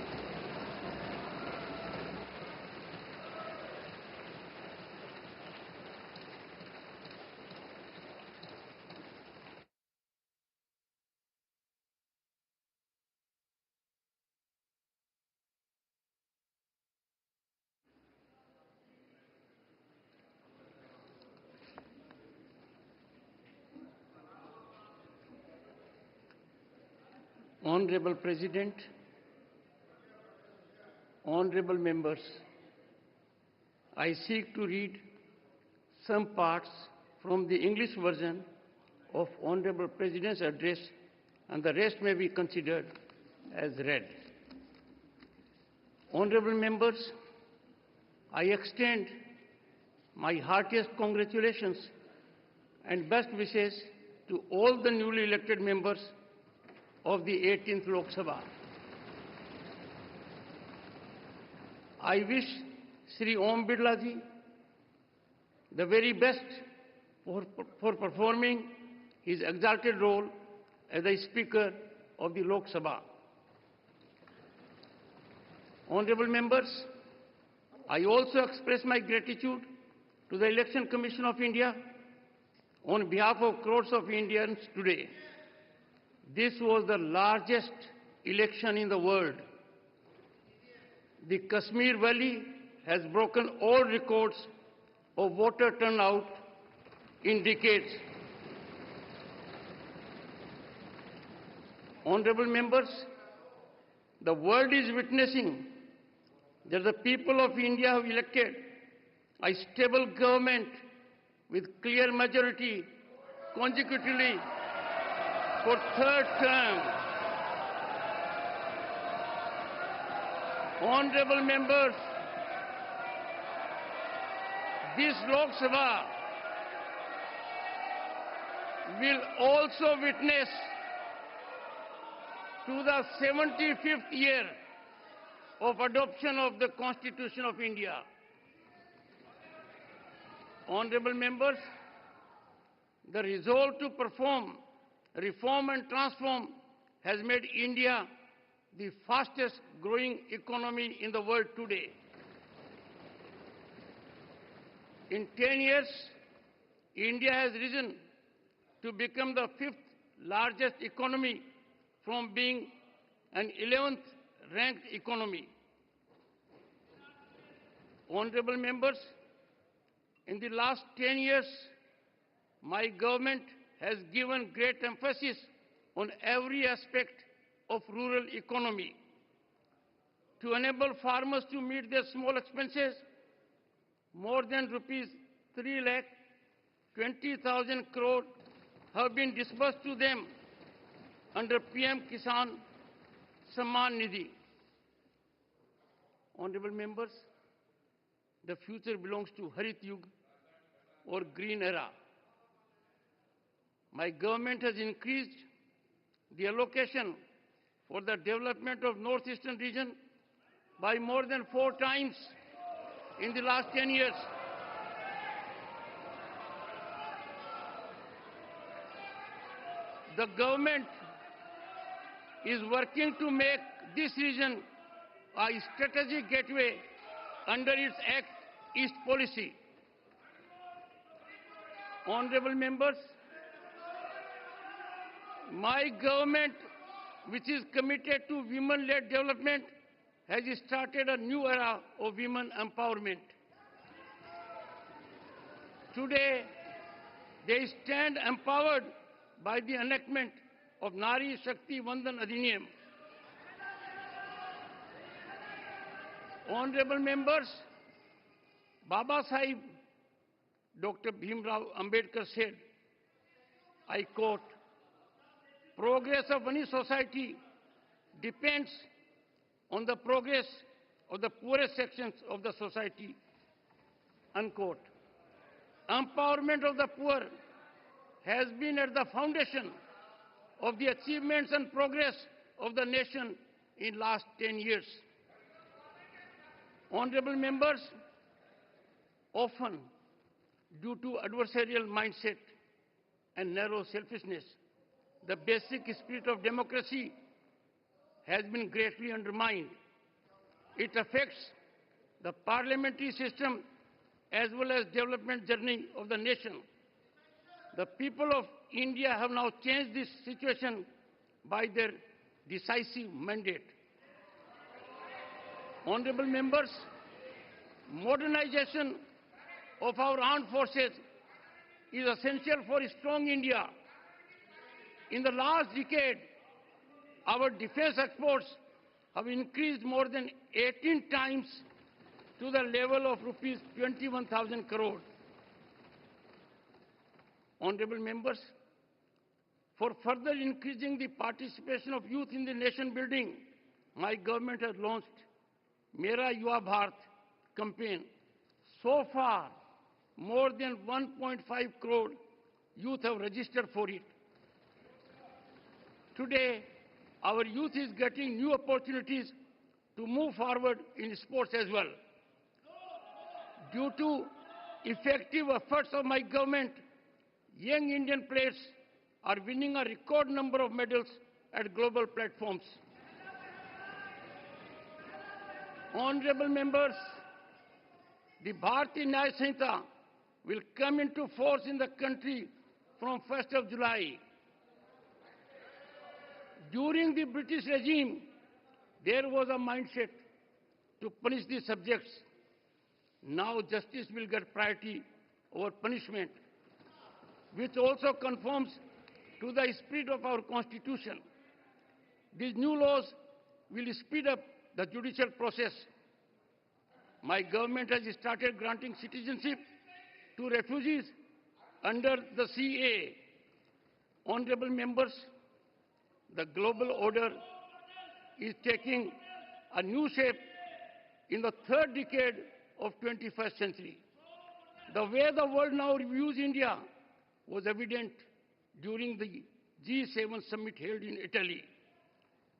[SPEAKER 5] Honorable President, honorable members, I seek to read some parts from the English version of Honorable President's address, and the rest may be considered as read. Honorable members, I extend my heartiest congratulations and best wishes to all the newly elected members of the 18th Lok Sabha. I wish Sri Om Birla Ji the very best for performing his exalted role as the Speaker of the Lok Sabha. Honorable members, I also express my gratitude to the Election Commission of India on behalf of crores of Indians today. This was the largest election in the world. The Kashmir Valley has broken all records of voter turnout in decades. Honorable members, the world is witnessing that the people of India have elected a stable government with clear majority consecutively for third term. Honorable members, this Lok Sabha will also witness to the 75th year of adoption of the Constitution of India. Honorable members, the resolve to perform, reform and transform has made India the fastest growing economy in the world today. In 10 years, India has risen to become the 5th largest economy from being an 11th ranked economy. Honorable members, in the last 10 years, my government has given great emphasis on every aspect of rural economy. To enable farmers to meet their small expenses, more than rupees 3,20,000 crore have been disbursed to them under PM Kisan Samman Nidhi. Honorable members, the future belongs to Harit Yug or Green Era. My government has increased the allocation for the development of Northeastern region by more than 4 times in the last 10 years. The government is working to make this region a strategic gateway under its Act East policy. Honorable members, my government, which is committed to women-led development, has started a new era of women empowerment. Today, they stand empowered by the enactment of Nari Shakti Vandan Adhiniyam. Honorable members, Baba Sahib Dr. Bhimrao Ambedkar said, I quote, "Progress of any society depends on the progress of the poorest sections of the society," unquote. Empowerment of the poor has been at the foundation of the achievements and progress of the nation in last 10 years. Honorable members, often due to adversarial mindset and narrow selfishness, the basic spirit of democracy has been greatly undermined. It affects the parliamentary system as well as development journey of the nation. The people of India have now changed this situation by their decisive mandate. Honorable members, modernization of our armed forces is essential for a strong India. In the last decade, our defense exports have increased more than 18 times to the level of rupees 21,000 crore. Honorable members, for further increasing the participation of youth in the nation building, my government has launched Mera Yuva Bharat campaign. So far, more than 1.5 crore youth have registered for it. Today, our youth is getting new opportunities to move forward in sports as well. Due to effective efforts of my government, young Indian players are winning a record number of medals at global platforms. Honorable members, the Bharatiya Nyaya Samhita will come into force in the country from 1st of July. During the British regime, there was a mindset to punish the subjects. Now justice will get priority over punishment, which also conforms to the spirit of our Constitution. These new laws will speed up the judicial process. My government has started granting citizenship to refugees under the CAA. Honorable members, the global order is taking a new shape in the third decade of 21st century. The way the world now views India was evident during the G7 summit held in Italy.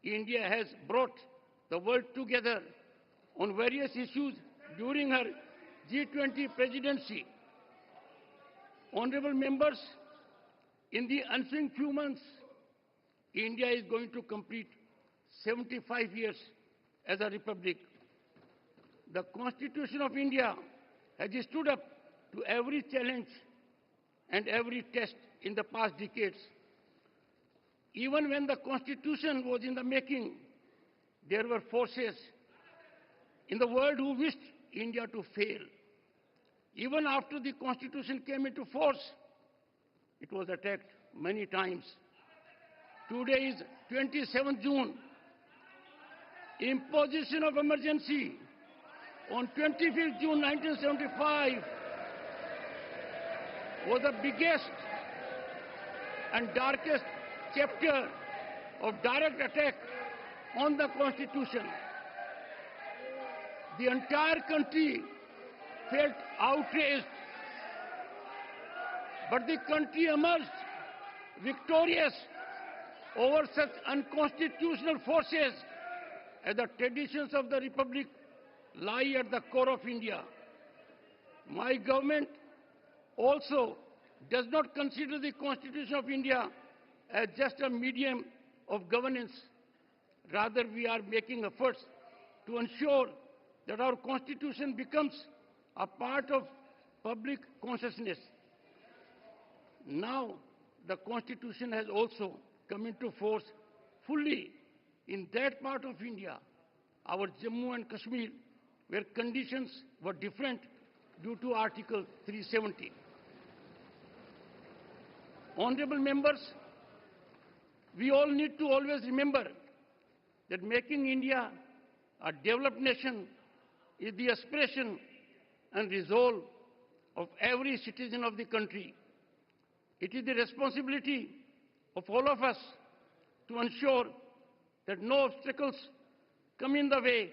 [SPEAKER 5] India has brought the world together on various issues during her G20 presidency. Honorable members, in the ensuing few months, India is going to complete 75 years as a republic. The Constitution of India has stood up to every challenge and every test in the past decades. Even when the Constitution was in the making, there were forces in the world who wished India to fail. Even after the Constitution came into force, it was attacked many times. Today is 27th June. Imposition of emergency on 25th June 1975 was the biggest and darkest chapter of direct attack on the Constitution. The entire country felt outraged, but the country emerged victorious over such unconstitutional forces, as the traditions of the Republic lie at the core of India. My government also does not consider the Constitution of India as just a medium of governance. Rather, we are making efforts to ensure that our Constitution becomes a part of public consciousness. Now, the Constitution has also come into force fully in that part of India, our Jammu and Kashmir, where conditions were different due to Article 370. Honorable members, we all need to always remember that making India a developed nation is the aspiration and resolve of every citizen of the country. It is the responsibility of all of us to ensure that no obstacles come in the way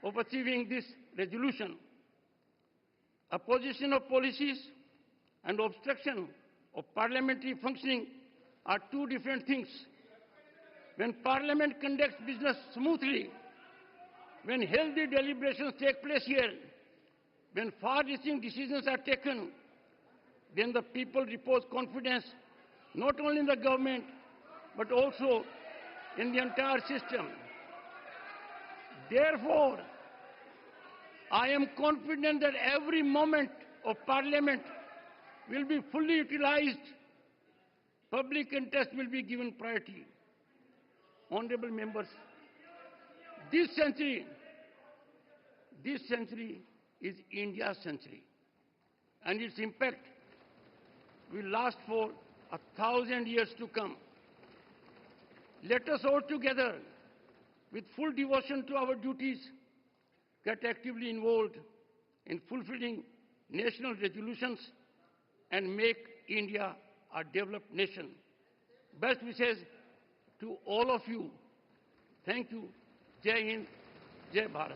[SPEAKER 5] of achieving this resolution. Opposition of policies and obstruction of parliamentary functioning are two different things. When Parliament conducts business smoothly, when healthy deliberations take place here, when far-reaching decisions are taken, then the people repose confidence not only in the government, but also in the entire system. Therefore, I am confident that every moment of Parliament will be fully utilized. Public interest will be given priority. Honorable members, this century is India's century, and its impact will last for 1,000 years to come. Let us all together, with full devotion to our duties, get actively involved in fulfilling national resolutions and make India a developed nation. Best wishes to all of you. Thank you. Jai Hind, Jai Bharat.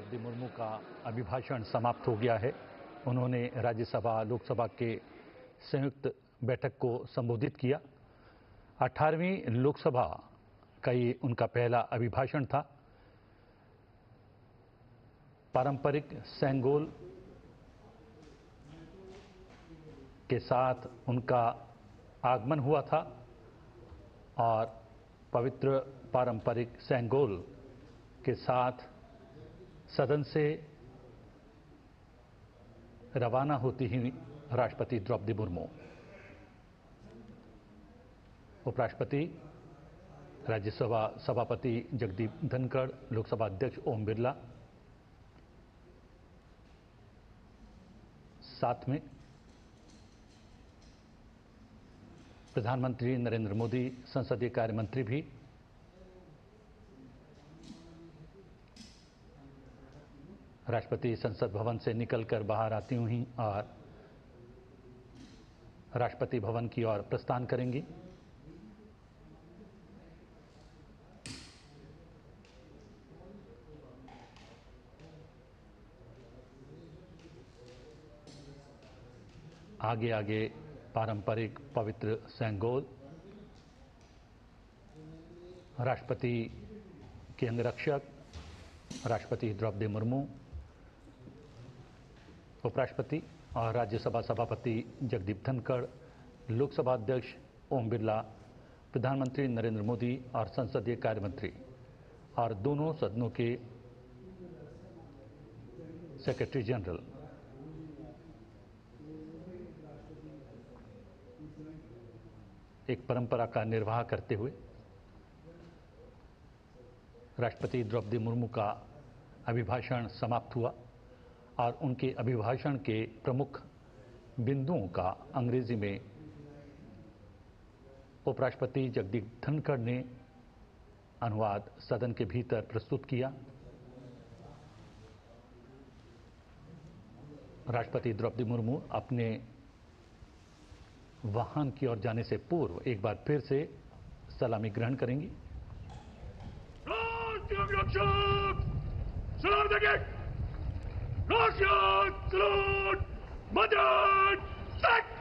[SPEAKER 2] Draupadi Murmu का अभिभाषण समाप्त हो गया है। उन्होंने राज्यसभा लोकसभा के संयुक्त बैठक को संबोधित किया। 18वीं लोकसभा का ये उनका पहला अभिभाषण था। पारंपरिक सेंगोल के साथ उनका आगमन हुआ था और पवित्र पारंपरिक सेंगोल के साथ सदन से रवाना होती ही राष्ट्रपति द्रौपदी मुर्मू, उपराष्ट्रपति, राज्यसभा सभापति जगदीप धनखड़, लोकसभा अध्यक्ष ओम बिरला, साथ में प्रधानमंत्री नरेंद्र मोदी, संसदीय कार्य मंत्री भी राष्ट्रपति संसद भवन से निकलकर बाहर आती हुई और राष्ट्रपति भवन की ओर प्रस्थान करेंगी। आगे आगे पारंपरिक पवित्र सेंगोल, राष्ट्रपति के अंगरक्षक राष्ट्रपति द्रौपदी मुर्मू, उपराष्ट्रपति और राज्यसभा सभापति जगदीप धनखड़, लोकसभा अध्यक्ष ओम बिरला, प्रधानमंत्री नरेंद्र मोदी और संसदीय कार्य मंत्री और दोनों सदनों के सेक्रेटरी जनरल एक परंपरा का निर्वाह करते हुए राष्ट्रपति द्रौपदी मुर्मू का अभिभाषण समाप्त हुआ और उनके अभिभाषण के प्रमुख बिंदुओं का अंग्रेजी में उपराष्ट्रपति जगदीप धनखड़ ने अनुवाद सदन के भीतर प्रस्तुत किया। राष्ट्रपति द्रौपदी मुर्मू अपने वाहन की ओर जाने से पूर्व एक बार फिर से सलामी ग्रहण करेंगी।
[SPEAKER 3] Russian salute! Modern set!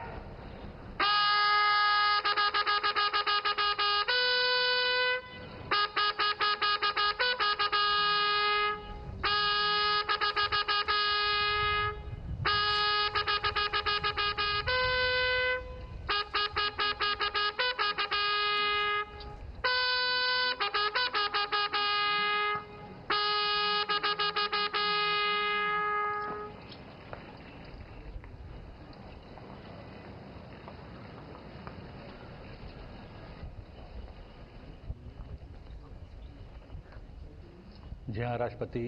[SPEAKER 2] जहां राष्ट्रपति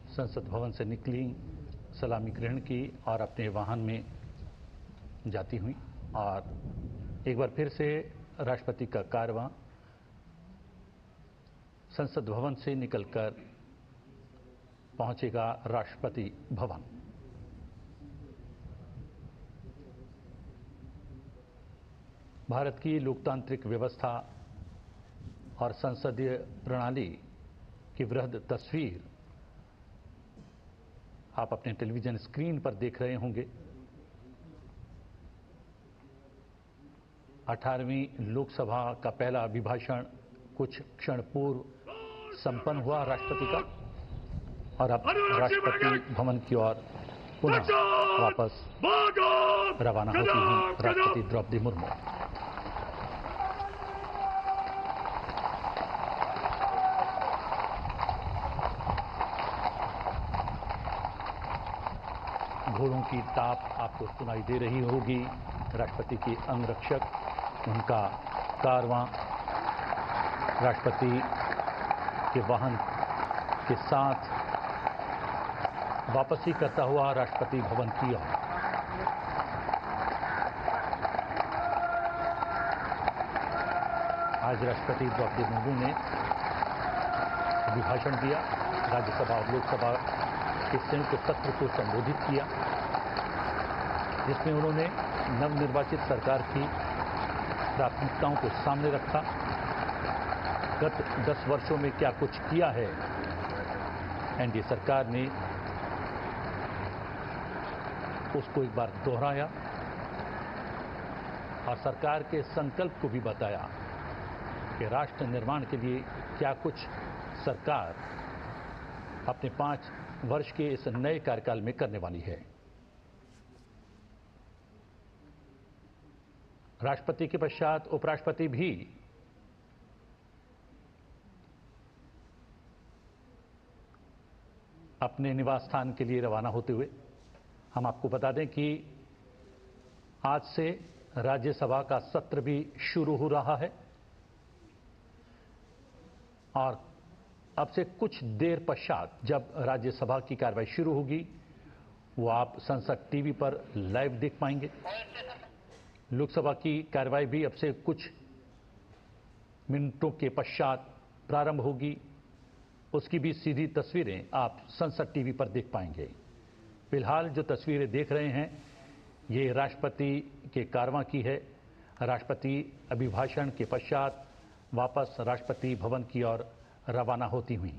[SPEAKER 2] संसद भवन से निकली, सलामी ग्रहण की और अपने वाहन में जाती हुई और एक बार फिर से राष्ट्रपति का कारवां संसद भवन से निकलकर पहुंचेगा राष्ट्रपति भवन। भारत की लोकतांत्रिक व्यवस्था और संसदीय प्रणाली की वृहद तस्वीर आप अपने टेलीविजन स्क्रीन पर देख रहे होंगे। 18वीं लोकसभा का पहला अभिभाषण कुछ क्षण पूर्व संपन्न हुआ राष्ट्रपति का और अब राष्ट्रपति भवन की ओर पुनः वापस रवाना होती हैं राष्ट्रपति द्रौपदी मुर्मू। घोड़ों की टाप आपको सुनाई दे रही होगी। राष्ट्रपति के अंगरक्षक, उनका कारवां राष्ट्रपति के वाहन के साथ वापसी करता हुआ राष्ट्रपति भवन की ओर। आज राष्ट्रपति द्रौपदी मुर्मू ने अभिभाषण दिया, राज्यसभा और लोकसभा के संयुक्त सत्र को संबोधित किया, जिसमें उन्होंने नवनिर्वाचित सरकार की प्राथमिकताओं को सामने रखा गत 10 वर्षों में क्या कुछ किया है एनडीए सरकार ने, उसको एक बार दोहराया और सरकार के संकल्प को भी बताया कि राष्ट्र निर्माण के लिए क्या कुछ सरकार अपने 5 वर्ष के इस नए कार्यकाल में करने वाली है। राष्ट्रपति के पश्चात उपराष्ट्रपति भी अपने निवास स्थान के लिए रवाना होते हुए, हम आपको बता दें कि आज से राज्यसभा का सत्र भी शुरू हो रहा है और अब से कुछ देर पश्चात जब राज्यसभा की कार्रवाई शुरू होगी वो आप संसद टीवी पर लाइव देख पाएंगे। लोकसभा की कार्रवाई भी अब से कुछ मिनटों के पश्चात प्रारंभ होगी, उसकी भी सीधी तस्वीरें आप संसद टीवी पर देख पाएंगे। फिलहाल जो तस्वीरें देख रहे हैं ये राष्ट्रपति के कारवां की है। राष्ट्रपति अभिभाषण के पश्चात वापस राष्ट्रपति भवन की ओर रवाना होती हुई।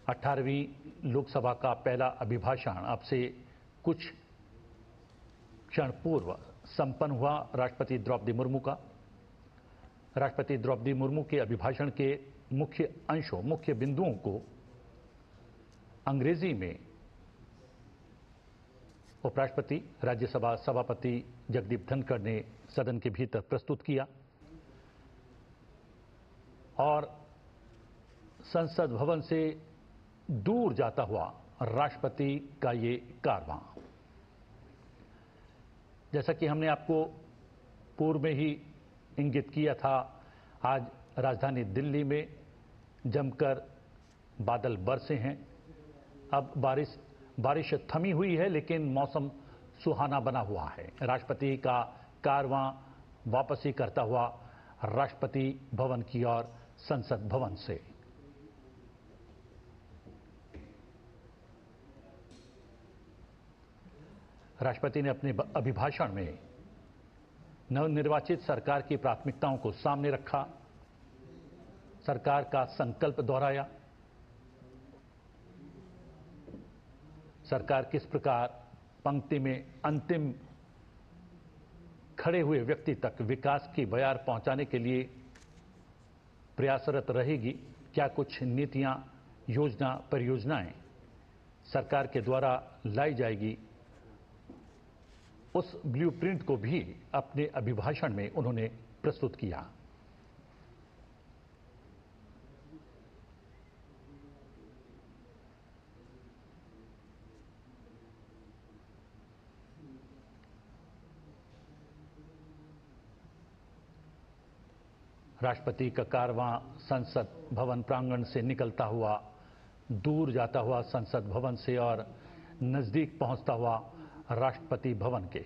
[SPEAKER 2] 18वीं लोकसभा का पहला अभिभाषण अब से कुछ क्षण पूर्व संपन्न हुआ राष्ट्रपति द्रौपदी मुर्मू का। राष्ट्रपति द्रौपदी मुर्मू के अभिभाषण के मुख्य अंशों, मुख्य बिंदुओं को अंग्रेजी में उपराष्ट्रपति राज्यसभा सभापति जगदीप धनखड़ ने सदन के भीतर प्रस्तुत किया और संसद भवन से दूर जाता हुआ राष्ट्रपति का ये कारवां, जैसा कि हमने आपको पूर्व में ही इंगित किया था, आज राजधानी दिल्ली में जमकर बादल बरसे हैं। अब बारिश थमी हुई है लेकिन मौसम सुहाना बना हुआ है। राष्ट्रपति का कारवां वापसी करता हुआ राष्ट्रपति भवन की ओर संसद भवन से। राष्ट्रपति ने अपने अभिभाषण में नवनिर्वाचित सरकार की प्राथमिकताओं को सामने रखा, सरकार का संकल्प दोहराया, सरकार किस प्रकार पंक्ति में अंतिम खड़े हुए व्यक्ति तक विकास की बयार पहुंचाने के लिए प्रयासरत रहेगी, क्या कुछ नीतियां, योजना, परियोजनाएं सरकार के द्वारा लाई जाएगी, उस ब्लूप्रिंट को भी अपने अभिभाषण में उन्होंने प्रस्तुत किया। राष्ट्रपति का कारवां संसद भवन प्रांगण से निकलता हुआ, दूर जाता हुआ संसद भवन से और नजदीक पहुंचता हुआ राष्ट्रपति भवन के।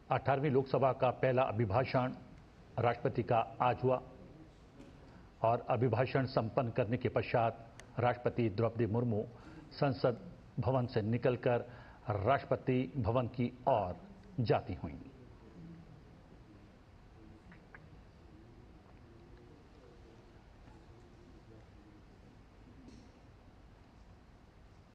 [SPEAKER 2] अठारहवीं लोकसभा का पहला अभिभाषण राष्ट्रपति का आज हुआ और अभिभाषण संपन्न करने के पश्चात राष्ट्रपति द्रौपदी मुर्मू संसद भवन से निकलकर राष्ट्रपति भवन की ओर जाती हुईं।